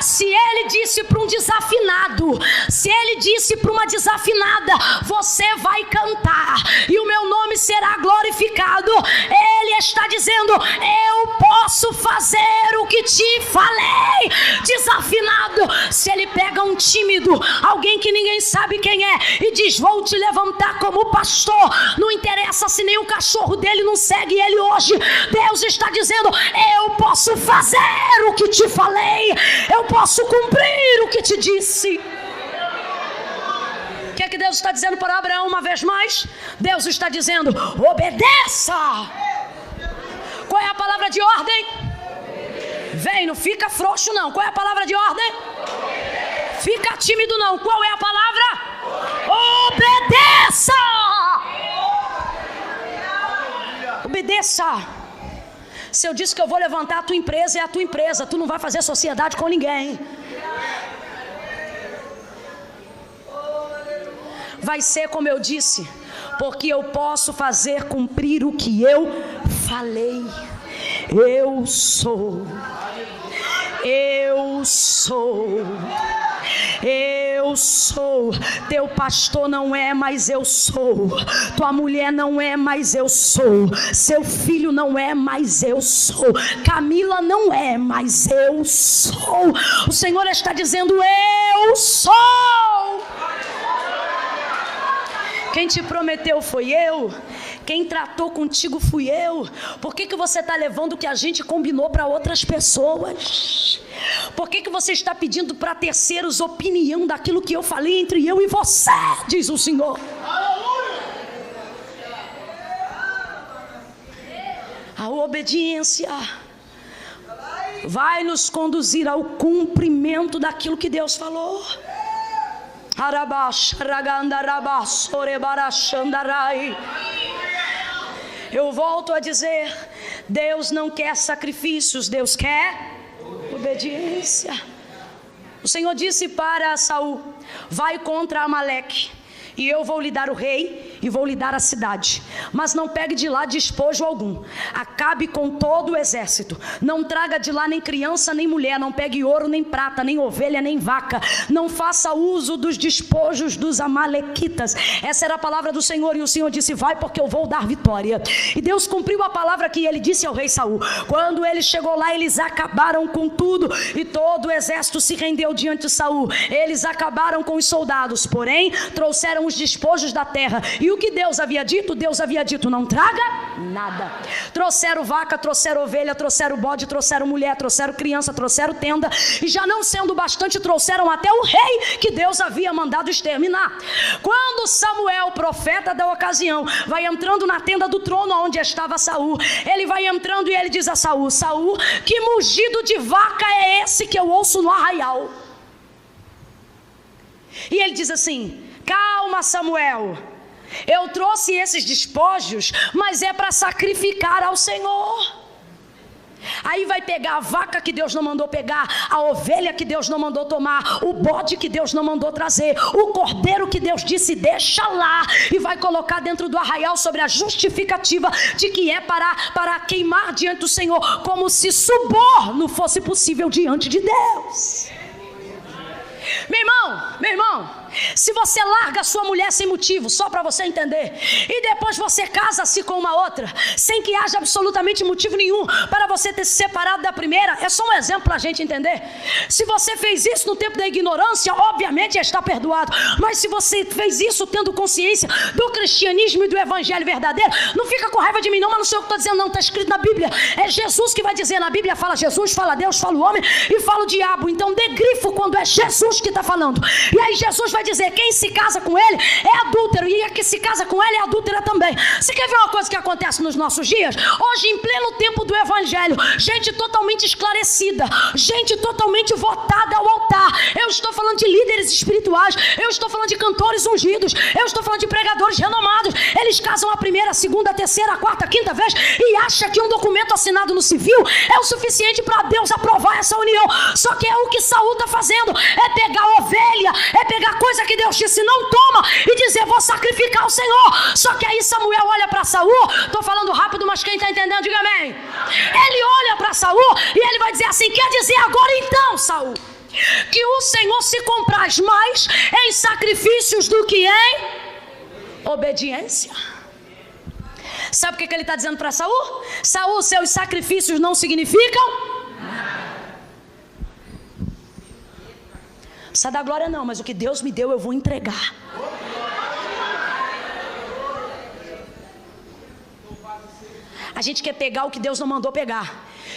Se ele disse para um desafinado, se ele disse para uma desafinada: você vai cantar e o meu nome será glorificado, ele está dizendo: eu posso fazer o que te falei. Desafinado, se ele pega um tímido, alguém que ninguém sabe quem é, e diz: vou te levantar como pastor, não interessa se nem o cachorro dele não segue ele hoje. Deus está dizendo: eu posso fazer o que te falei, eu posso cumprir o que te disse. O que é que Deus está dizendo para Abraão uma vez mais? Deus está dizendo: obedeça. Qual é a palavra de ordem? Vem, não fica frouxo não. Qual é a palavra de ordem? Fica tímido não. Qual é a palavra? Obedeça. Obedeça. Se eu disse que eu vou levantar a tua empresa, é a tua empresa. Tu não vai fazer sociedade com ninguém. Vai ser como eu disse, porque eu posso fazer cumprir o que eu falei. Eu sou. Eu sou. Eu sou. Teu pastor não é, mas eu sou. Tua mulher não é, mas eu sou. Seu filho não é, mas eu sou. Camila não é, mas eu sou. O Senhor está dizendo: eu sou. Quem te prometeu foi eu. Quem tratou contigo fui eu. Por que você está levando o que a gente combinou para outras pessoas? Por que você está pedindo para terceiros opinião daquilo que eu falei entre eu e você? Diz o Senhor. A obediência vai nos conduzir ao cumprimento daquilo que Deus falou. Eu volto a dizer: Deus não quer sacrifícios, Deus quer obediência. O Senhor disse para Saul: vai contra Amaleque, e eu vou lhe dar o rei e vou lhe dar a cidade, mas não pegue de lá despojo algum. Acabe com todo o exército. Não traga de lá nem criança nem mulher. Não pegue ouro nem prata, nem ovelha nem vaca. Não faça uso dos despojos dos amalequitas. Essa era a palavra do Senhor, e o Senhor disse: vai, porque eu vou dar vitória. E Deus cumpriu a palavra que ele disse ao rei Saul. Quando ele chegou lá, eles acabaram com tudo, e todo o exército se rendeu diante de Saul. Eles acabaram com os soldados, porém trouxeram os despojos da terra. E o que Deus havia dito? Deus havia dito: não traga nada. Trouxeram vaca, trouxeram ovelha, trouxeram bode, trouxeram mulher, trouxeram criança, trouxeram tenda, e já não sendo bastante, trouxeram até o rei que Deus havia mandado exterminar. Quando Samuel, profeta da ocasião, vai entrando na tenda do trono onde estava Saul, ele vai entrando e ele diz a Saul: Saul, que mugido de vaca é esse que eu ouço no arraial? E ele diz assim: calma, Samuel, eu trouxe esses despojos, mas é para sacrificar ao Senhor. Aí vai pegar a vaca que Deus não mandou pegar, a ovelha que Deus não mandou tomar, o bode que Deus não mandou trazer, o cordeiro que Deus disse deixa lá, e vai colocar dentro do arraial sobre a justificativa de que é para queimar diante do Senhor, como se suborno fosse possível diante de Deus. Meu irmão, se você larga a sua mulher sem motivo, só para você entender, e depois você casa-se com uma outra, sem que haja absolutamente motivo nenhum para você ter se separado da primeira, é só um exemplo para a gente entender. Se você fez isso no tempo da ignorância, obviamente está perdoado. Mas se você fez isso tendo consciência do cristianismo e do evangelho verdadeiro, não fica com raiva de mim não, mas não sei o que estou dizendo não, está escrito na Bíblia. É Jesus que vai dizer, na Bíblia fala Jesus, fala Deus, fala o homem e fala o diabo. Então dê grifo quando é Jesus que está falando. E aí Jesus vai dizer, quem se casa com ele é adúltero, e a que se casa com ele é adúltera também. Você quer ver uma coisa que acontece nos nossos dias? Hoje, em pleno tempo do evangelho, gente totalmente esclarecida, gente totalmente votada ao altar. Eu estou falando de líderes espirituais, eu estou falando de cantores ungidos, eu estou falando de pregadores renomados. Eles casam a primeira, a segunda, a terceira, a quarta, a quinta vez e acham que um documento assinado no civil é o suficiente para Deus aprovar essa união. Só que é o que Saul está fazendo, é pegar a ovelha, é pegar coisa que Deus disse não toma e dizer vou sacrificar o Senhor. Só que aí Samuel olha para Saul, estou falando rápido, mas quem está entendendo diga amém. Ele olha para Saul e ele vai dizer assim, quer dizer agora então, Saul, que o Senhor se compraz mais em sacrifícios do que em obediência. Sabe o que ele está dizendo para Saul? Saul, seus sacrifícios não significam nada. Não precisa dar glória não, mas o que Deus me deu eu vou entregar. A gente quer pegar o que Deus não mandou pegar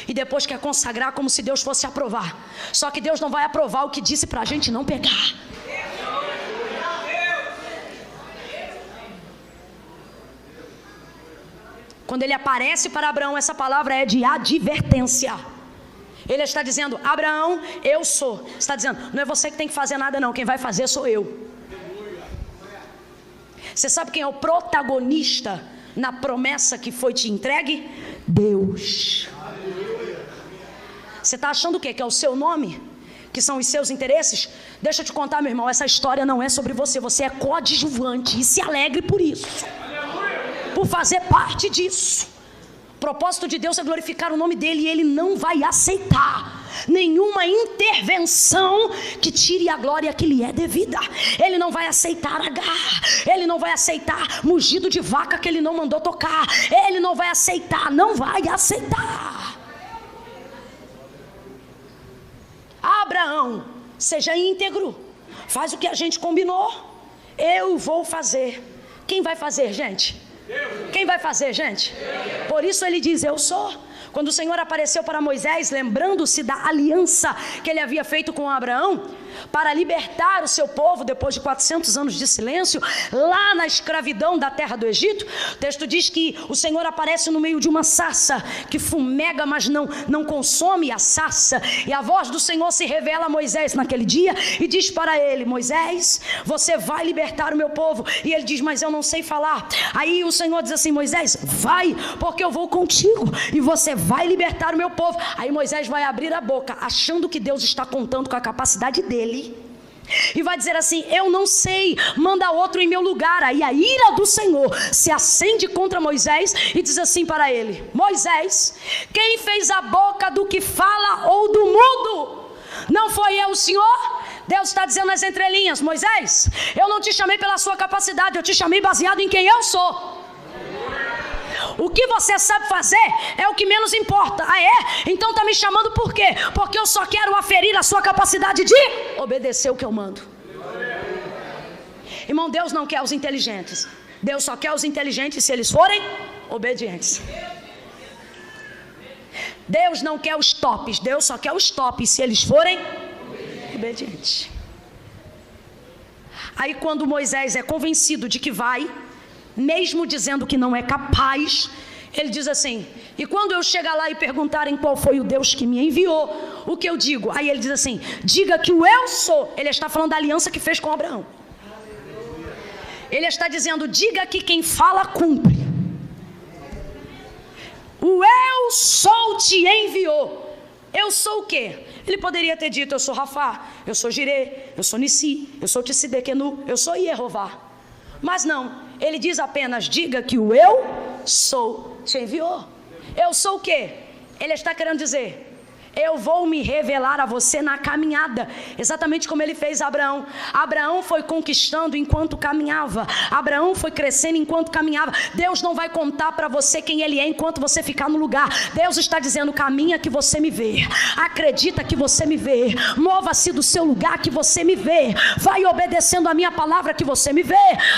e depois quer consagrar como se Deus fosse aprovar. Só que Deus não vai aprovar o que disse para a gente não pegar. Quando ele aparece para Abraão, essa palavra é de advertência. Ele está dizendo, Abraão, eu sou. Está dizendo, não é você que tem que fazer nada não, quem vai fazer sou eu. Você sabe quem é o protagonista na promessa que foi te entregue? Deus. Você está achando o quê? Que é o seu nome? Que são os seus interesses? Deixa eu te contar, meu irmão, essa história não é sobre você. Você é coadjuvante e se alegre por isso, por fazer parte disso. O propósito de Deus é glorificar o nome dele e ele não vai aceitar nenhuma intervenção que tire a glória que lhe é devida. Ele não vai aceitar Agar, ele não vai aceitar mugido de vaca que ele não mandou tocar, ele não vai aceitar, não vai aceitar. Abraão, seja íntegro, faz o que a gente combinou, eu vou fazer. Quem vai fazer, gente? Quem vai fazer, gente? Por isso ele diz, eu sou. Quando o Senhor apareceu para Moisés, lembrando-se da aliança que ele havia feito com Abraão, para libertar o seu povo depois de 400 anos de silêncio, lá na escravidão da terra do Egito, o texto diz que o Senhor aparece no meio de uma sarça que fumega, mas não consome a sarça, e a voz do Senhor se revela a Moisés naquele dia e diz para ele, Moisés, você vai libertar o meu povo, e ele diz, mas eu não sei falar. Aí o Senhor diz assim, Moisés, vai, porque eu vou contigo, e você vai libertar o meu povo. Aí Moisés vai abrir a boca, achando que Deus está contando com a capacidade dele, e vai dizer assim, eu não sei, manda outro em meu lugar. Aí a ira do Senhor se acende contra Moisés e diz assim para ele, Moisés, quem fez a boca do que fala ou do mudo? Não foi eu, o Senhor? Deus está dizendo nas entrelinhas, Moisés, eu não te chamei pela sua capacidade, eu te chamei baseado em quem eu sou. O que você sabe fazer é o que menos importa. Ah é? Então está me chamando por quê? Porque eu só quero aferir a sua capacidade de obedecer o que eu mando. Irmão, Deus não quer os inteligentes. Deus só quer os inteligentes se eles forem obedientes. Deus não quer os tops. Deus só quer os tops se eles forem obedientes. Aí quando Moisés é convencido de que vai, mesmo dizendo que não é capaz, ele diz assim, e quando eu chegar lá e perguntarem qual foi o Deus que me enviou, o que eu digo? Aí ele diz assim, diga que o eu sou. Ele está falando da aliança que fez com Abraão. Ele está dizendo, diga que quem fala cumpre. O eu sou te enviou. Eu sou o quê? Ele poderia ter dito, eu sou Rafá, eu sou Jirê, eu sou Nissi, eu sou Tissidekenu, eu sou Yehová. Mas não, ele diz apenas, diga que o eu sou te enviou. Eu sou o quê? Ele está querendo dizer, eu vou me revelar a você na caminhada, exatamente como ele fez a Abraão. Abraão foi conquistando enquanto caminhava, Abraão foi crescendo enquanto caminhava. Deus não vai contar para você quem ele é enquanto você ficar no lugar. Deus está dizendo, caminha que você me vê, acredita que você me vê, mova-se do seu lugar que você me vê, vai obedecendo a minha palavra que você me vê.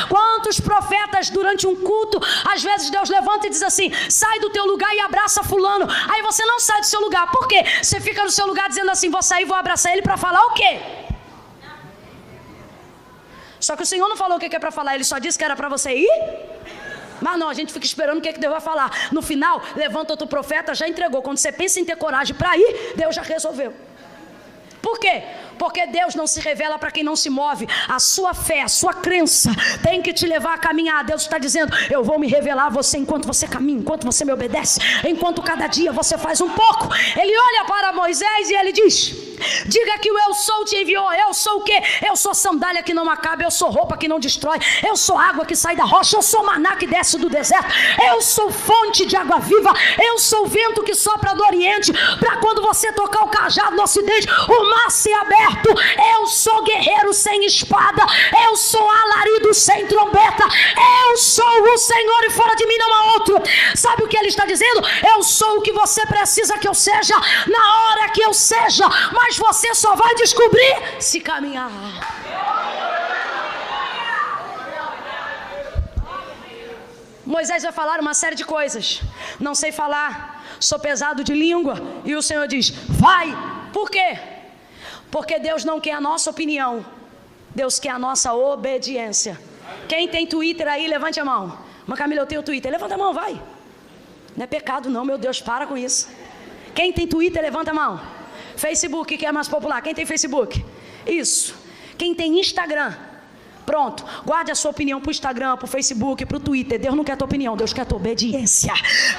Quantos profetas durante um culto, às vezes Deus levanta e diz assim, sai do teu lugar e abraça fulano, aí você não sai do seu lugar, por quê? Você fica no seu lugar dizendo assim, vou sair, vou abraçar ele para falar o quê? Só que o Senhor não falou o que é para falar, Ele só disse que era para você ir. Mas não, a gente fica esperando o que Deus vai falar. No final, levanta outro profeta, já entregou. Quando você pensa em ter coragem para ir, Deus já resolveu. Por quê? Porque Deus não se revela para quem não se move. A sua fé, a sua crença tem que te levar a caminhar. Deus está dizendo, eu vou me revelar a você enquanto você caminha, enquanto você me obedece, enquanto cada dia você faz um pouco. Ele olha para Moisés e ele diz, diga que o eu sou te enviou. Eu sou o quê? Eu sou sandália que não acaba, eu sou roupa que não destrói, eu sou água que sai da rocha, eu sou maná que desce do deserto, eu sou fonte de água viva, eu sou vento que sopra do oriente, para quando você tocar o cajado no ocidente, o mar se aberto. Eu sou guerreiro sem espada, eu sou alarido sem trombeta, eu sou o Senhor e fora de mim não há outro. Sabe o que ele está dizendo? Eu sou o que você precisa que eu seja, na hora que eu seja, mas você só vai descobrir se caminhar. Moisés vai falar uma série de coisas. Não sei falar, sou pesado de língua. E o Senhor diz, vai. Por quê? Porque Deus não quer a nossa opinião, Deus quer a nossa obediência. Quem tem Twitter aí, levante a mão. Mas Camila, eu tenho Twitter. Levanta a mão, vai. Não é pecado não, meu Deus, para com isso. Quem tem Twitter, levanta a mão. Facebook, que é mais popular. Quem tem Facebook? Isso. Quem tem Instagram? Pronto, guarde a sua opinião para o Instagram, para o Facebook, para o Twitter. Deus não quer a tua opinião, Deus quer a tua obediência.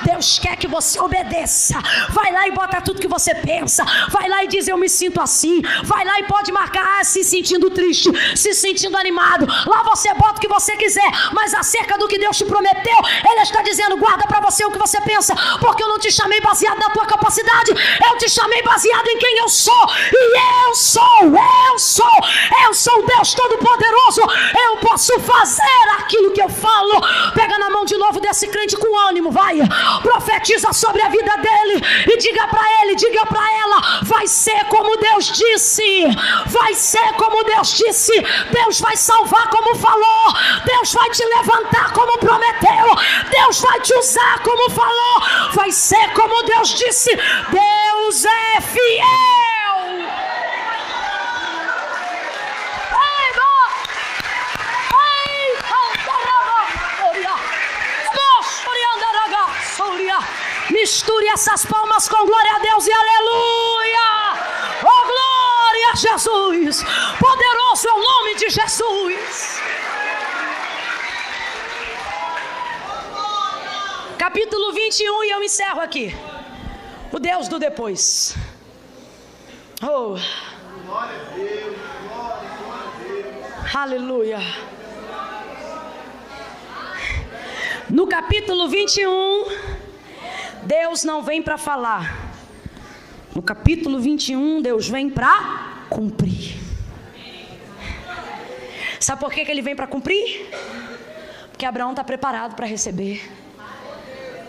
Deus quer que você obedeça. Vai lá e bota tudo que você pensa. Vai lá e diz, eu me sinto assim. Vai lá e pode marcar, se sentindo triste, se sentindo animado. Lá você bota o que você quiser. Mas acerca do que Deus te prometeu, Ele está dizendo, guarda para você o que você pensa. Porque eu não te chamei baseado na tua capacidade, eu te chamei baseado em quem eu sou. E eu sou Deus Todo-Poderoso. Eu posso fazer aquilo que eu falo. Pega na mão de novo desse crente com ânimo, vai. Profetiza sobre a vida dele e diga para ele, diga para ela, vai ser como Deus disse. Vai ser como Deus disse. Deus vai salvar como falou. Deus vai te levantar como prometeu. Deus vai te usar como falou. Vai ser como Deus disse. Deus é fiel. Misture essas palmas com glória a Deus e aleluia. Oh, glória a Jesus. Poderoso é o nome de Jesus. Capítulo 21 e eu encerro aqui. O Deus do depois. Oh, glória a Deus, aleluia. No capítulo 21, Deus não vem para falar. No capítulo 21, Deus vem para cumprir. Sabe por que Ele vem para cumprir? Porque Abraão está preparado para receber.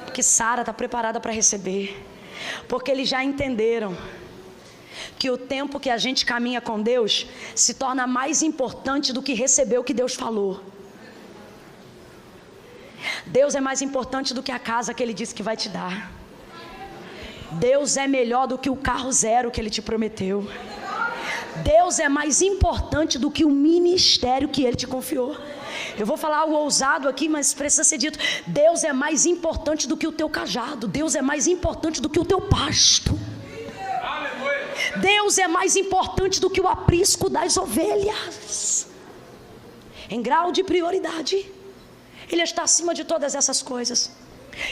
Porque Sara está preparada para receber. Porque eles já entenderam que o tempo que a gente caminha com Deus se torna mais importante do que receber o que Deus falou. Deus é mais importante do que a casa que Ele disse que vai te dar. Deus é melhor do que o carro zero que Ele te prometeu. Deus é mais importante do que o ministério que Ele te confiou. Eu vou falar algo ousado aqui, mas precisa ser dito. Deus é mais importante do que o teu cajado. Deus é mais importante do que o teu pasto. Deus é mais importante do que o aprisco das ovelhas. Em grau de prioridade, Ele está acima de todas essas coisas.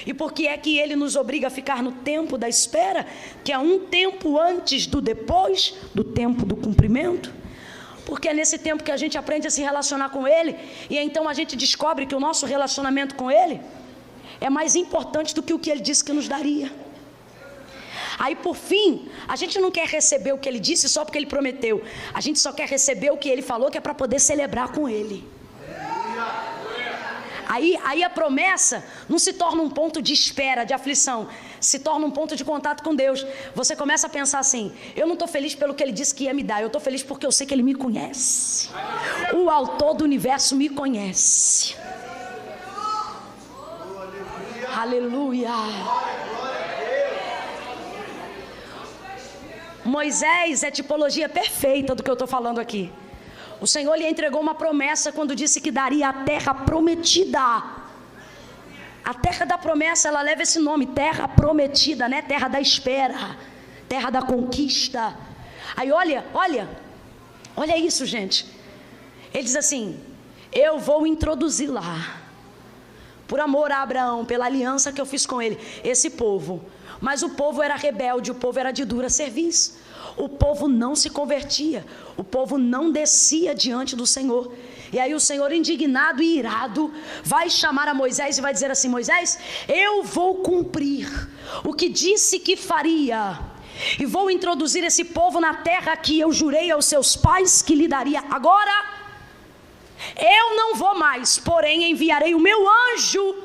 E por que é que Ele nos obriga a ficar no tempo da espera, que é um tempo antes do depois, do tempo do cumprimento? Porque é nesse tempo que a gente aprende a se relacionar com Ele, e então a gente descobre que o nosso relacionamento com Ele é mais importante do que o que Ele disse que nos daria. Aí por fim, a gente não quer receber o que Ele disse só porque Ele prometeu. A gente só quer receber o que Ele falou, que é para poder celebrar com Ele. Aí a promessa não se torna um ponto de espera, de aflição, se torna um ponto de contato com Deus. Você começa a pensar assim: eu não estou feliz pelo que Ele disse que ia me dar, eu estou feliz porque eu sei que Ele me conhece. O autor do universo me conhece. Aleluia. Moisés é tipologia perfeita do que eu estou falando aqui. O Senhor lhe entregou uma promessa quando disse que daria a terra prometida. A terra da promessa, ela leva esse nome, terra prometida, né? Terra da espera, terra da conquista. Aí olha isso, gente. Ele diz assim: eu vou introduzir lá, por amor a Abraão, pela aliança que eu fiz com ele, esse povo. Mas o povo era rebelde, o povo era de dura cerviz. O povo não se convertia, o povo não descia diante do Senhor. E aí o Senhor, indignado e irado, vai chamar a Moisés e vai dizer assim: Moisés, eu vou cumprir o que disse que faria, e vou introduzir esse povo na terra que eu jurei aos seus pais que lhe daria. Agora, eu não vou mais, porém enviarei o meu anjo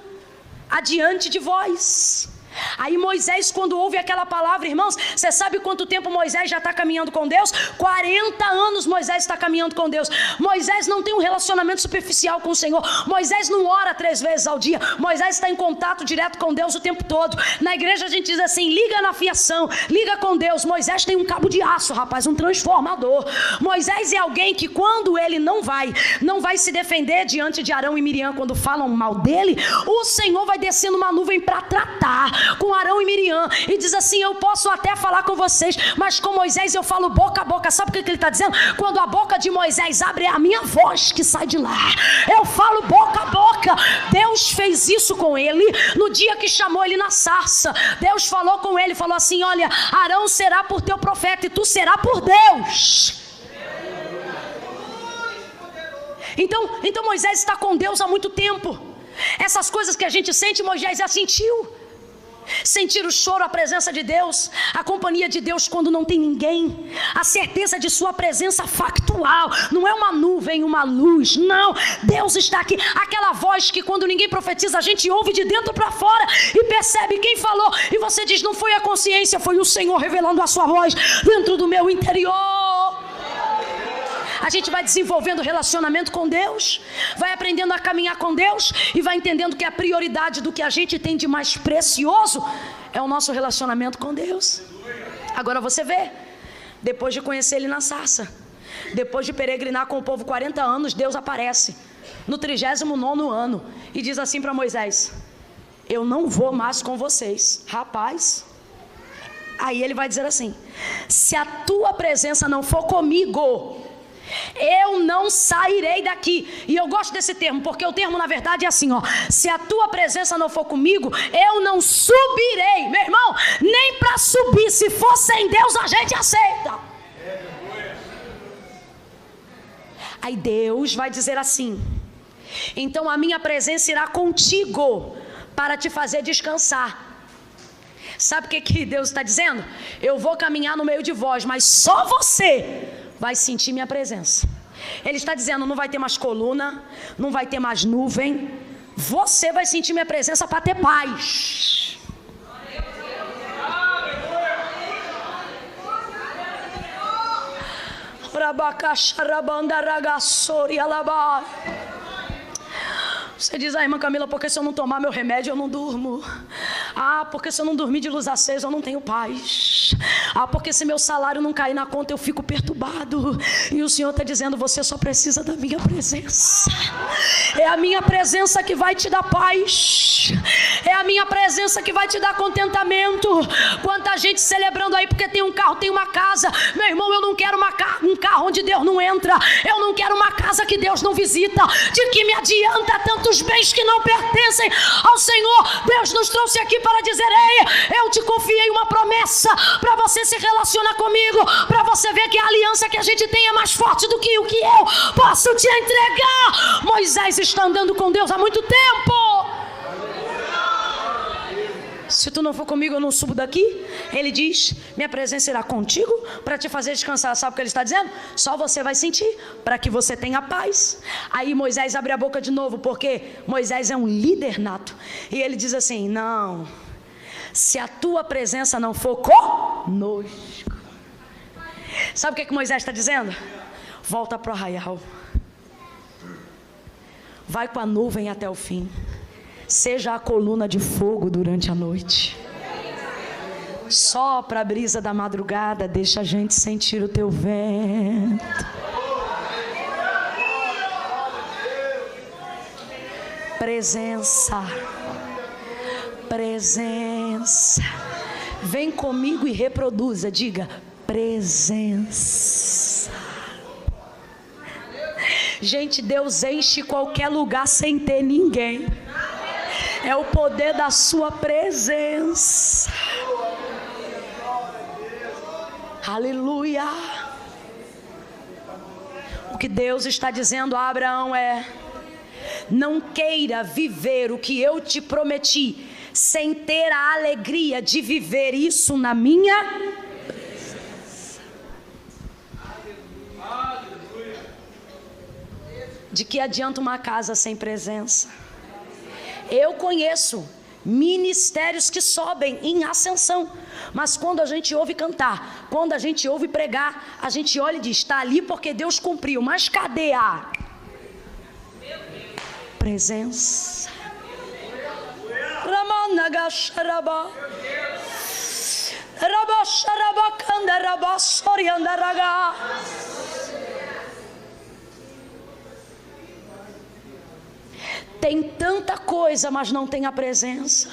adiante de vós. Aí Moisés, quando ouve aquela palavra, irmãos, você sabe quanto tempo Moisés já está caminhando com Deus? 40 anos Moisés está caminhando com Deus. Moisés não tem um relacionamento superficial com o Senhor. Moisés não ora 3 vezes ao dia. Moisés está em contato direto com Deus o tempo todo. Na igreja a gente diz assim: liga na fiação, liga com Deus. Moisés tem um cabo de aço, rapaz, um transformador. Moisés é alguém que, quando ele não vai se defender diante de Arão e Miriam quando falam mal dele, o Senhor vai descendo uma nuvem para tratar com Arão e Miriam, e diz assim: eu posso até falar com vocês, mas com Moisés eu falo boca a boca. Sabe o que ele está dizendo? Quando a boca de Moisés abre, é a minha voz que sai de lá. Eu falo boca a boca. Deus fez isso com ele no dia que chamou ele na sarça. Deus falou com ele, falou assim: olha, Arão será por teu profeta e tu será por Deus. Então Moisés está com Deus há muito tempo. Essas coisas que a gente sente, Moisés já sentiu. Sentir o choro, a presença de Deus, a companhia de Deus quando não tem ninguém, a certeza de sua presença factual, não é uma nuvem, uma luz, não, Deus está aqui. Aquela voz que quando ninguém profetiza a gente ouve de dentro para fora e percebe quem falou, e você diz: não foi a consciência, foi o Senhor revelando a sua voz dentro do meu interior. A gente vai desenvolvendo relacionamento com Deus, vai aprendendo a caminhar com Deus e vai entendendo que a prioridade do que a gente tem de mais precioso é o nosso relacionamento com Deus. Agora você vê, depois de conhecer ele na sarça, depois de peregrinar com o povo 40 anos, Deus aparece no 39º ano e diz assim para Moisés: eu não vou mais com vocês. Rapaz, aí ele vai dizer assim: se a tua presença não for comigo, eu não sairei daqui. E eu gosto desse termo, porque o termo na verdade é assim, ó: se a tua presença não for comigo, eu não subirei. Meu irmão, nem para subir, se for sem Deus a gente aceita. Aí Deus vai dizer assim: então a minha presença irá contigo para te fazer descansar. Sabe o que Deus está dizendo? Eu vou caminhar no meio de vós, mas só você vai sentir minha presença. Ele está dizendo: não vai ter mais coluna, não vai ter mais nuvem, você vai sentir minha presença para ter paz. Você diz: ah, irmã Camila, porque se eu não tomar meu remédio eu não durmo. Ah, porque se eu não dormir de luz acesa eu não tenho paz. Ah, porque se meu salário não cair na conta eu fico perturbado. E o Senhor está dizendo: você só precisa da minha presença. É a minha presença que vai te dar paz. É a minha presença que vai te dar contentamento. Quanta gente celebrando aí porque tem um carro, tem uma casa. Meu irmão, eu não quero um carro onde Deus não entra. Eu não quero uma casa que Deus não visita. De que me adianta tantos bens que não pertencem ao Senhor? Deus nos trouxe aqui para dizer: ei, eu te confiei uma promessa para você se relacionar comigo, para você ver que a aliança que a gente tem é mais forte do que o que eu posso te entregar. Moisés está andando com Deus há muito tempo. Se tu não for comigo eu não subo daqui. Ele diz: minha presença irá contigo para te fazer descansar. Sabe o que ele está dizendo? Só você vai sentir, para que você tenha paz. Aí Moisés abre a boca de novo, porque Moisés é um líder nato, e ele diz assim: não, se a tua presença não for conosco. Sabe o que Moisés está dizendo? Volta para o arraial, vai com a nuvem até o fim, seja a coluna de fogo durante a noite, sopra a brisa da madrugada, deixa a gente sentir o teu vento. Presença. Presença. Vem comigo e reproduza. Diga: presença. Gente, Deus enche qualquer lugar sem ter ninguém. É o poder da sua presença. Aleluia. O que Deus está dizendo a Abraão é: não queira viver o que eu te prometi sem ter a alegria de viver isso na minha presença. De que adianta uma casa sem presença? Eu conheço ministérios que sobem em ascensão, mas quando a gente ouve cantar, quando a gente ouve pregar, a gente olha e diz: está ali porque Deus cumpriu. Mas cadê a presença? Ramanagasharaba Rabasharabakanda Rabasoriandaraga. Tem tanta coisa, mas não tem a presença.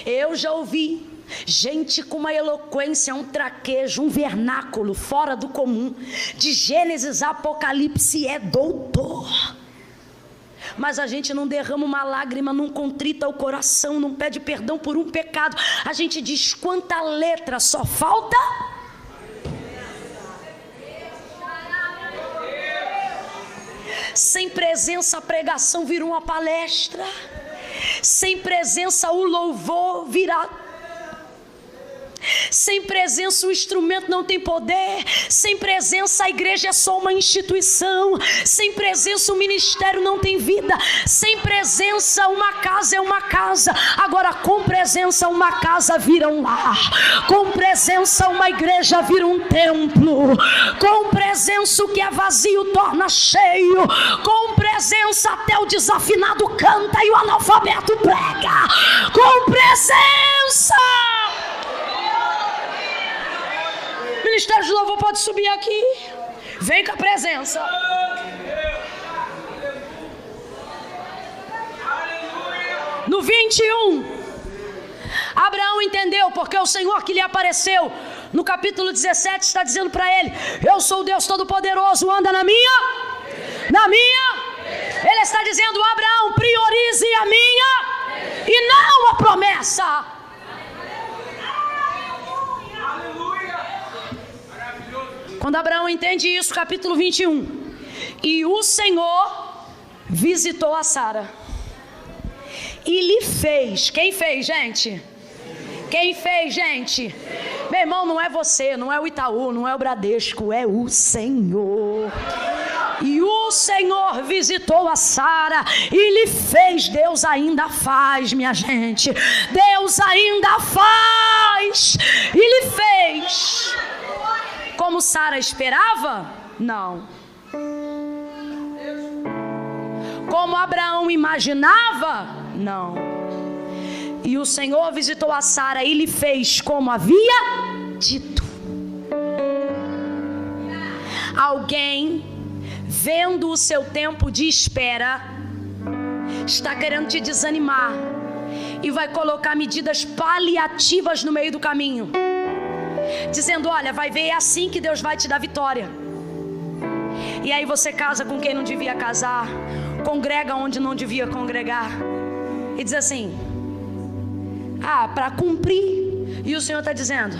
Eu já ouvi gente com uma eloquência, um traquejo, um vernáculo fora do comum. De Gênesis a Apocalipse é doutor. Mas a gente não derrama uma lágrima, não contrita o coração, não pede perdão por um pecado. A gente diz quanta letra, só falta... Sem presença a pregação vira uma palestra. Sem presença o louvor virá. Sem presença o instrumento não tem poder. Sem presença a igreja é só uma instituição. Sem presença o ministério não tem vida. Sem presença uma casa é uma casa. Agora com presença uma casa vira um lar. Com presença uma igreja vira um templo. Com presença o que é vazio torna cheio. Com presença até o desafinado canta e o analfabeto prega. Com presença. Ministério de louvor pode subir aqui. Vem com a presença. No 21, Abraão entendeu, porque o Senhor que lhe apareceu no capítulo 17 está dizendo para ele: eu sou o Deus Todo-Poderoso, anda na minha. Ele está dizendo: Abraão, priorize a minha e não a promessa. Quando Abraão entende isso, capítulo 21, e o Senhor visitou a Sara e lhe fez. Quem fez, gente? Quem fez, gente? Meu irmão, não é você, não é o Itaú, não é o Bradesco, é o Senhor. E o Senhor visitou a Sara e lhe fez. Deus ainda faz, minha gente. Deus ainda faz. E lhe fez. Como Sara esperava? Não. Como Abraão imaginava? Não. E o Senhor visitou a Sara e lhe fez como havia dito. Alguém, vendo o seu tempo de espera, está querendo te desanimar e vai colocar medidas paliativas no meio do caminho, dizendo: olha, vai ver, é assim que Deus vai te dar vitória. E aí você casa com quem não devia casar, congrega onde não devia congregar, e diz assim: para cumprir. E o Senhor está dizendo: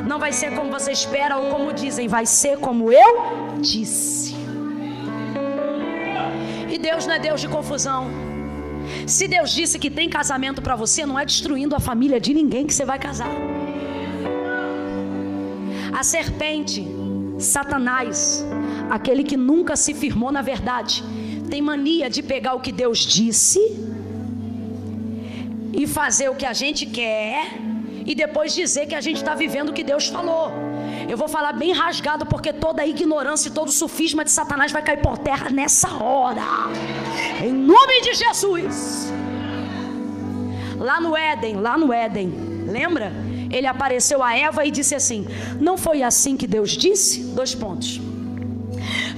não vai ser como você espera ou como dizem, vai ser como eu disse. E Deus não é Deus de confusão. Se Deus disse que tem casamento para você, não é destruindo a família de ninguém que você vai casar. A serpente, Satanás, aquele que nunca se firmou na verdade, tem mania de pegar o que Deus disse e fazer o que a gente quer e depois dizer que a gente está vivendo o que Deus falou. Eu vou falar bem rasgado, porque toda a ignorância e todo o sofisma de Satanás vai cair por terra nessa hora, em nome de Jesus. Lá no Éden, lembra? Ele apareceu a Eva e disse assim: não foi assim que Deus disse? 2 pontos.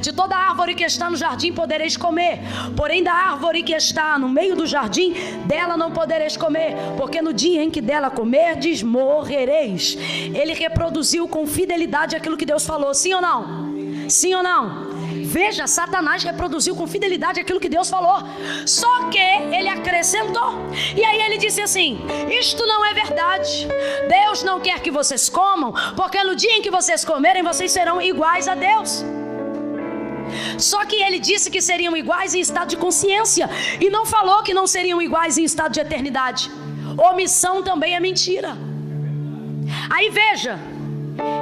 De toda árvore que está no jardim podereis comer, porém da árvore que está no meio do jardim, dela não podereis comer, porque no dia em que dela comerdes, morrereis. Ele reproduziu com fidelidade aquilo que Deus falou, sim ou não? Sim ou não? Veja, Satanás reproduziu com fidelidade aquilo que Deus falou. Só que ele acrescentou. E aí ele disse assim: isto não é verdade. Deus não quer que vocês comam, porque no dia em que vocês comerem, vocês serão iguais a Deus. Só que ele disse que seriam iguais em estado de consciência, e não falou que não seriam iguais em estado de eternidade. Omissão também é mentira. Aí veja,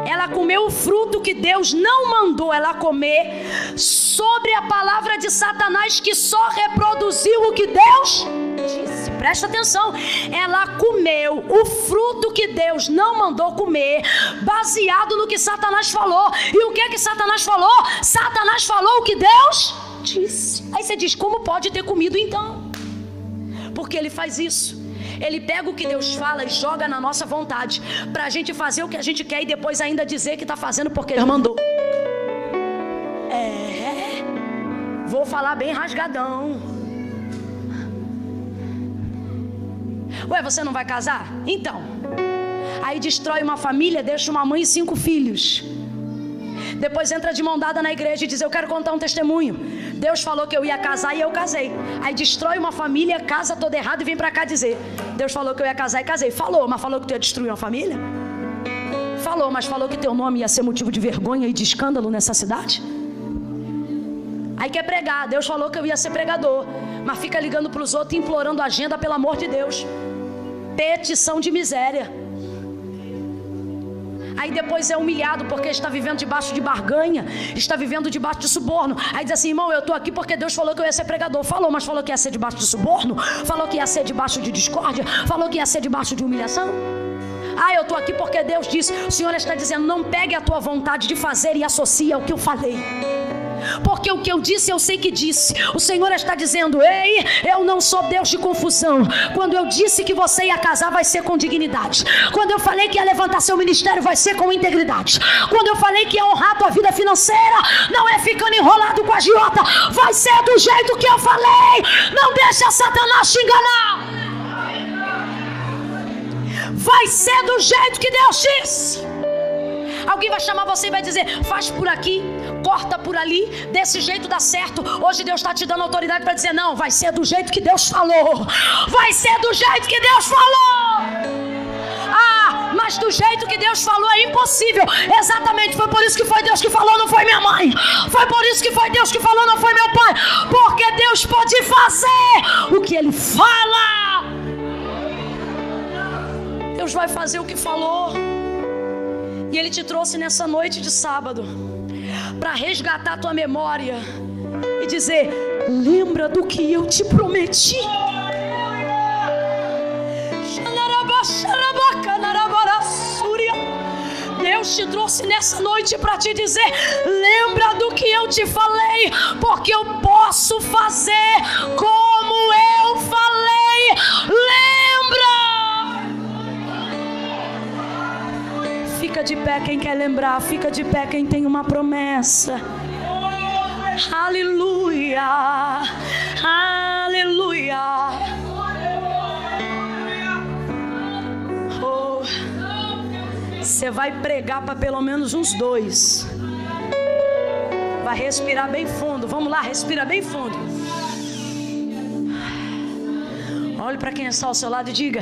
ela comeu o fruto que Deus não mandou ela comer, sobre a palavra de Satanás, que só reproduziu o que Deus disse. Presta atenção, ela comeu o fruto que Deus não mandou comer, baseado no que Satanás falou. E o que Satanás falou? Satanás falou o que Deus disse. Aí você diz, como pode ter comido então? Porque ele faz isso. Ele pega o que Deus fala e joga na nossa vontade, pra gente fazer o que a gente quer e depois ainda dizer que está fazendo porque Deus mandou. Vou falar bem rasgadão. Ué, você não vai casar? Então, aí destrói uma família, deixa uma mãe e 5 filhos. Depois entra de mão dada na igreja e diz, eu quero contar um testemunho. Deus falou que eu ia casar e eu casei. Aí destrói uma família, casa toda errada e vem pra cá dizer, Deus falou que eu ia casar e casei. Falou, mas falou que tu ia destruir uma família? Falou, mas falou que teu nome ia ser motivo de vergonha e de escândalo nessa cidade? Aí quer pregar, Deus falou que eu ia ser pregador, mas fica ligando pros outros, implorando agenda, pelo amor de Deus. Petição de miséria. Aí depois é humilhado porque está vivendo debaixo de barganha, está vivendo debaixo de suborno. Aí diz assim, irmão, eu estou aqui porque Deus falou que eu ia ser pregador. Falou, mas falou que ia ser debaixo de suborno? Falou que ia ser debaixo de discórdia? Falou que ia ser debaixo de humilhação? Eu estou aqui porque Deus disse. O Senhor está dizendo, não pegue a tua vontade de fazer e associe ao que eu falei. Porque o que eu disse, eu sei que disse. O Senhor está dizendo, ei, eu não sou Deus de confusão. Quando eu disse que você ia casar, vai ser com dignidade. Quando eu falei que ia levantar seu ministério, vai ser com integridade. Quando eu falei que ia honrar tua vida financeira, não é ficando enrolado com a agiota, vai ser do jeito que eu falei. Não deixa Satanás te enganar. Vai ser do jeito que Deus disse. Alguém vai chamar você e vai dizer, faz por aqui, corta por ali, desse jeito dá certo. Hoje Deus está te dando autoridade para dizer, não, vai ser do jeito que Deus falou. Vai ser do jeito que Deus falou. Mas do jeito que Deus falou é impossível. Exatamente, foi por isso que foi Deus que falou, não foi minha mãe. Foi por isso que foi Deus que falou, não foi meu pai. Porque Deus pode fazer o que Ele fala. Deus vai fazer o que falou. E Ele te trouxe nessa noite de sábado para resgatar a tua memória e dizer, lembra do que eu te prometi. Deus te trouxe nessa noite para te dizer, lembra do que eu te falei, porque eu posso fazer como eu falei. Lembra? Fica de pé quem quer lembrar, fica de pé quem tem uma promessa. Aleluia, aleluia. Você vai pregar para pelo menos uns 2. Vai respirar bem fundo. Vamos lá, respira bem fundo. Olhe para quem está ao seu lado e diga,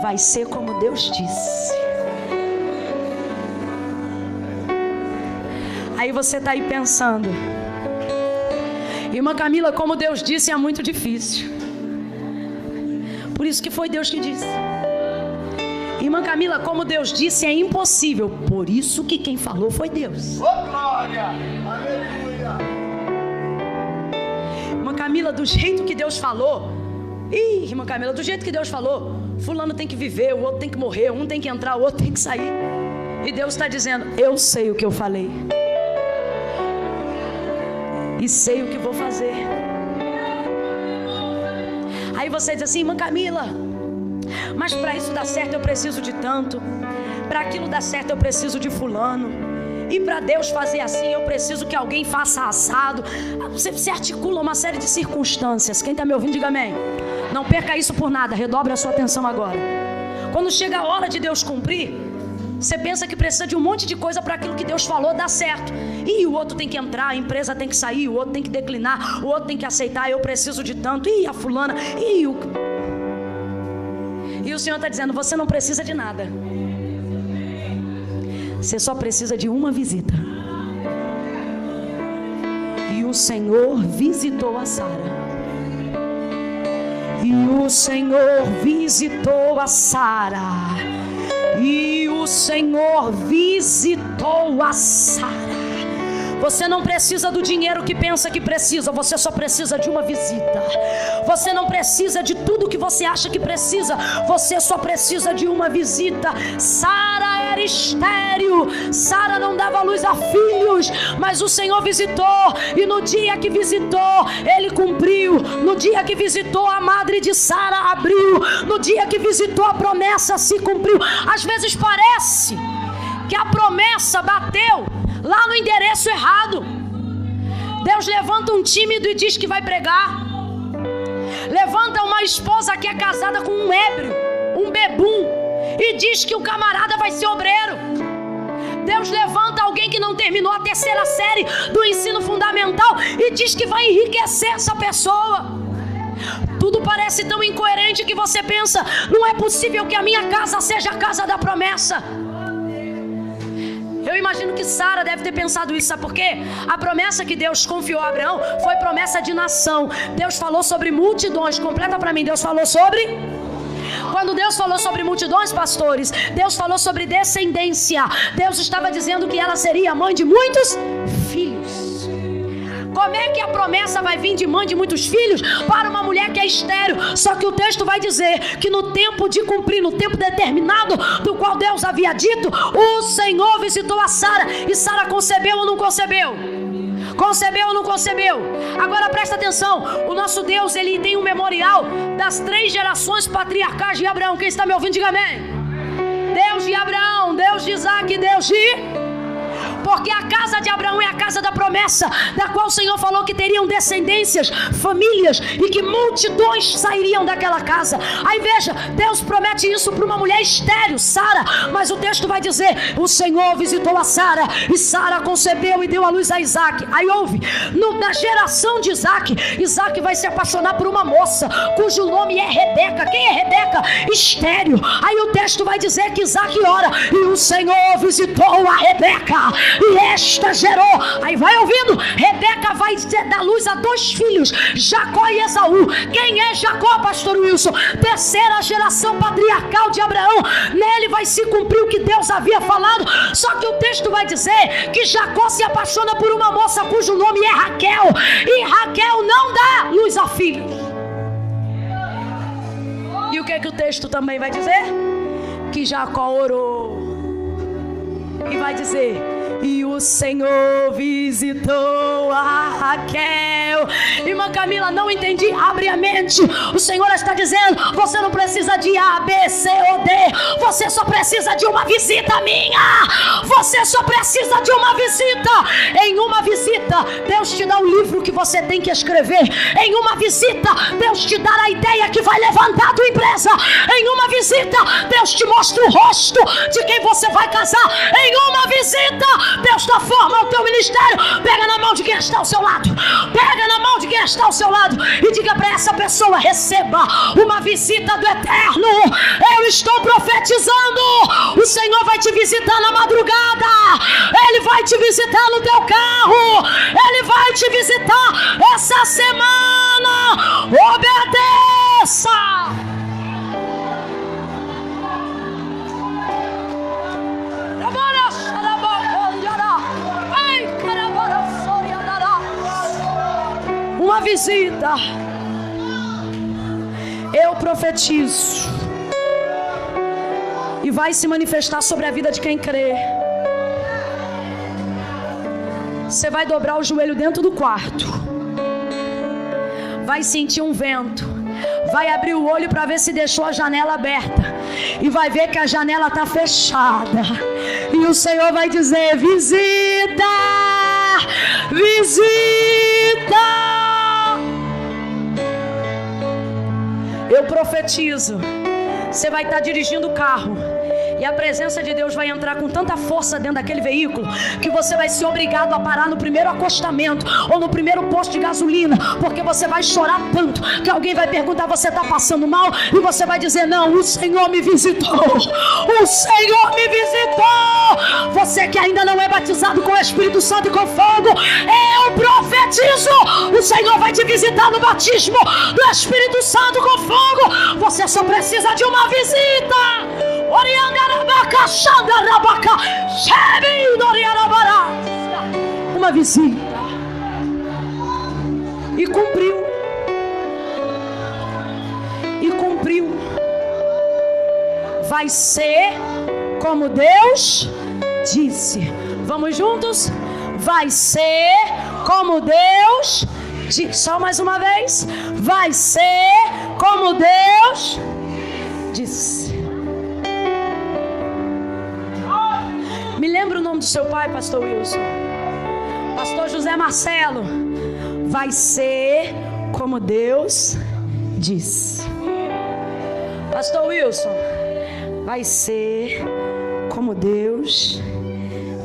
vai ser como Deus disse. Aí você está aí pensando, irmã Camila, como Deus disse é muito difícil. Por isso que foi Deus que disse. Irmã Camila, como Deus disse é impossível. Por isso que quem falou foi Deus. Oh, glória! Aleluia! Irmã Camila, do jeito que Deus falou, irmã Camila, do jeito que Deus falou, fulano tem que viver, o outro tem que morrer, um tem que entrar, o outro tem que sair. E Deus está dizendo, eu sei o que eu falei. E sei o que vou fazer. Aí você diz assim, irmã Camila, mas para isso dar certo eu preciso de tanto, para aquilo dar certo eu preciso de fulano. E para Deus fazer assim, eu preciso que alguém faça assado. Você articula uma série de circunstâncias. Quem está me ouvindo, diga amém. Não perca isso por nada, redobre a sua atenção agora. Quando chega a hora de Deus cumprir, você pensa que precisa de um monte de coisa para aquilo que Deus falou dar certo. E o outro tem que entrar, a empresa tem que sair, o outro tem que declinar, o outro tem que aceitar, eu preciso de tanto. E a fulana, e o Senhor está dizendo, você não precisa de nada. Você só precisa de uma visita. E o Senhor visitou a Sara. E o Senhor visitou a Sara. E o Senhor visitou a Sara. Você não precisa do dinheiro que pensa que precisa. Você só precisa de uma visita. Você não precisa de tudo que você acha que precisa. Você só precisa de uma visita. Sara era estéril. Sara não dava luz a filhos. Mas o Senhor visitou. E no dia que visitou, Ele cumpriu. No dia que visitou, a madre de Sara abriu. No dia que visitou, a promessa se cumpriu. Às vezes parece que a promessa bateu lá no endereço errado. Deus levanta um tímido e diz que vai pregar. Levanta uma esposa que é casada com um ébrio, um bebum, e diz que o camarada vai ser obreiro. Deus levanta alguém que não terminou a 3ª série do ensino fundamental e diz que vai enriquecer essa pessoa. Tudo parece tão incoerente que você pensa, não é possível que a minha casa seja a casa da promessa. Eu imagino que Sara deve ter pensado isso, sabe por quê? A promessa que Deus confiou a Abraão foi promessa de nação. Deus falou sobre multidões. Completa para mim, Deus falou sobre... Quando Deus falou sobre multidões, pastores, Deus falou sobre descendência. Deus estava dizendo que ela seria mãe de muitos filhos. Como é que a promessa vai vir de mãe de muitos filhos para uma mulher que é estéril? Só que o texto vai dizer que no tempo de cumprir, no tempo determinado do qual Deus havia dito, o Senhor visitou a Sara. E Sara concebeu ou não concebeu? Concebeu ou não concebeu? Agora presta atenção, o nosso Deus, Ele tem um memorial das 3 gerações patriarcais de Abraão. Quem está me ouvindo, diga amém. Deus de Abraão, Deus de Isaac, Deus de... Porque a casa de Abraão é a casa da promessa, da qual o Senhor falou que teriam descendências, famílias, e que multidões sairiam daquela casa. Aí veja, Deus promete isso para uma mulher estéril, Sara, mas o texto vai dizer, o Senhor visitou a Sara, e Sara concebeu e deu à luz a Isaac. Aí ouve, na geração de Isaac, Isaac vai se apaixonar por uma moça, cujo nome é Rebeca. Quem é Rebeca? Estéril. Aí o texto vai dizer que Isaac ora, e o Senhor visitou a Rebeca, e esta gerou. Aí vai ouvindo, Rebeca vai dar luz a 2 filhos, Jacó e Esaú. Quem é Jacó, pastor Wilson? 3ª geração patriarcal de Abraão. Nele vai se cumprir o que Deus havia falado. Só que o texto vai dizer que Jacó se apaixona por uma moça cujo nome é Raquel, e Raquel não dá luz a filhos. E o que o texto também vai dizer? Que Jacó orou. E vai dizer, e o Senhor visitou a Raquel. Irmã Camila, não entendi, abre a mente. O Senhor está dizendo, você não precisa de A, B, C ou D. Você só precisa de uma visita minha. Você só precisa de uma visita. Em uma visita, Deus te dá o livro que você tem que escrever. Em uma visita, Deus te dá a ideia que vai levantar a tua empresa. Em uma visita, Deus te mostra o rosto de quem você vai casar. Em uma visita, Deus dá forma ao teu ministério. Pega na mão de quem está ao seu lado. Pega na mão de quem está ao seu lado e diga para essa pessoa, receba uma visita do Eterno. Eu estou profetizando. O Senhor vai te visitar na madrugada. Ele vai te visitar no teu carro. Ele vai te visitar essa semana. Obedeça. Uma visita. Eu profetizo e vai se manifestar sobre a vida de quem crê. Você vai dobrar o joelho dentro do quarto, vai sentir um vento, vai abrir o olho para ver se deixou a janela aberta e vai ver que a janela está fechada. E o Senhor vai dizer: visita, visita. Eu profetizo, você vai estar dirigindo o carro e a presença de Deus vai entrar com tanta força dentro daquele veículo que você vai ser obrigado a parar no primeiro acostamento ou no primeiro posto de gasolina, porque você vai chorar tanto que alguém vai perguntar: você está passando mal? E você vai dizer: não, o Senhor me visitou. O Senhor me visitou. Você que ainda não é batizado com o Espírito Santo e com fogo, eu profetizo, o Senhor vai te visitar no batismo do Espírito Santo com fogo. Você só precisa de uma visita. Uma visita. E cumpriu. E cumpriu. Vai ser como Deus disse. Vamos juntos? Vai ser como Deus disse. Só mais uma vez. Vai ser como Deus disse. Me lembra o nome do seu pai, pastor Wilson? Pastor José Marcelo. Vai ser como Deus disse. Pastor Wilson. Vai ser como Deus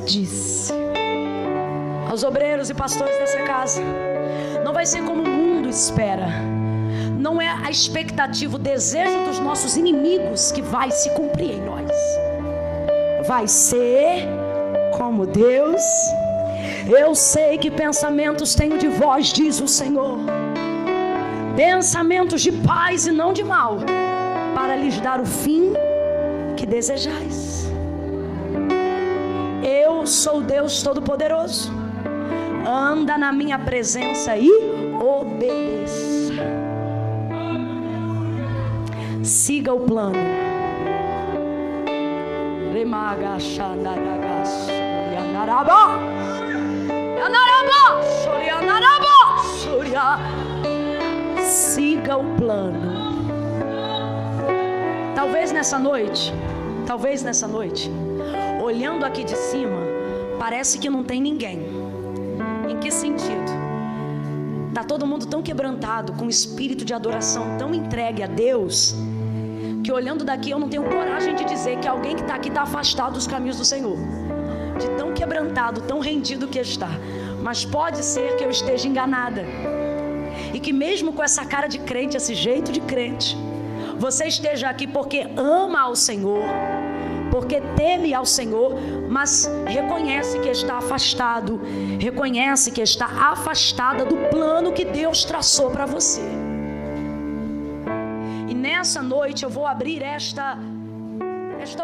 disse. Aos obreiros e pastores dessa casa, não vai ser como o mundo espera. Não é a expectativa, o desejo dos nossos inimigos que vai se cumprir em nós. Vai ser como Deus. Eu sei que pensamentos tenho de vós, diz o Senhor, pensamentos de paz e não de mal, para lhes dar o fim que desejais. Eu sou Deus Todo-Poderoso. Anda na minha presença e obedeça. Siga o plano. Siga o plano. Talvez nessa noite, olhando aqui de cima, parece que não tem ninguém. Em que sentido? Tá todo mundo tão quebrantado, com espírito de adoração tão entregue a Deus, que olhando daqui eu não tenho coragem de dizer que alguém que está aqui está afastado dos caminhos do Senhor, de tão quebrantado, tão rendido que está. Mas pode ser que eu esteja enganada, e que mesmo com essa cara de crente, esse jeito de crente, você esteja aqui porque ama ao Senhor, porque teme ao Senhor, mas reconhece que está afastado, reconhece que está afastada do plano que Deus traçou para você. E nessa noite eu vou abrir esta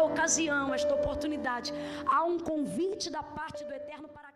ocasião, esta oportunidade. Há um convite da parte do Eterno para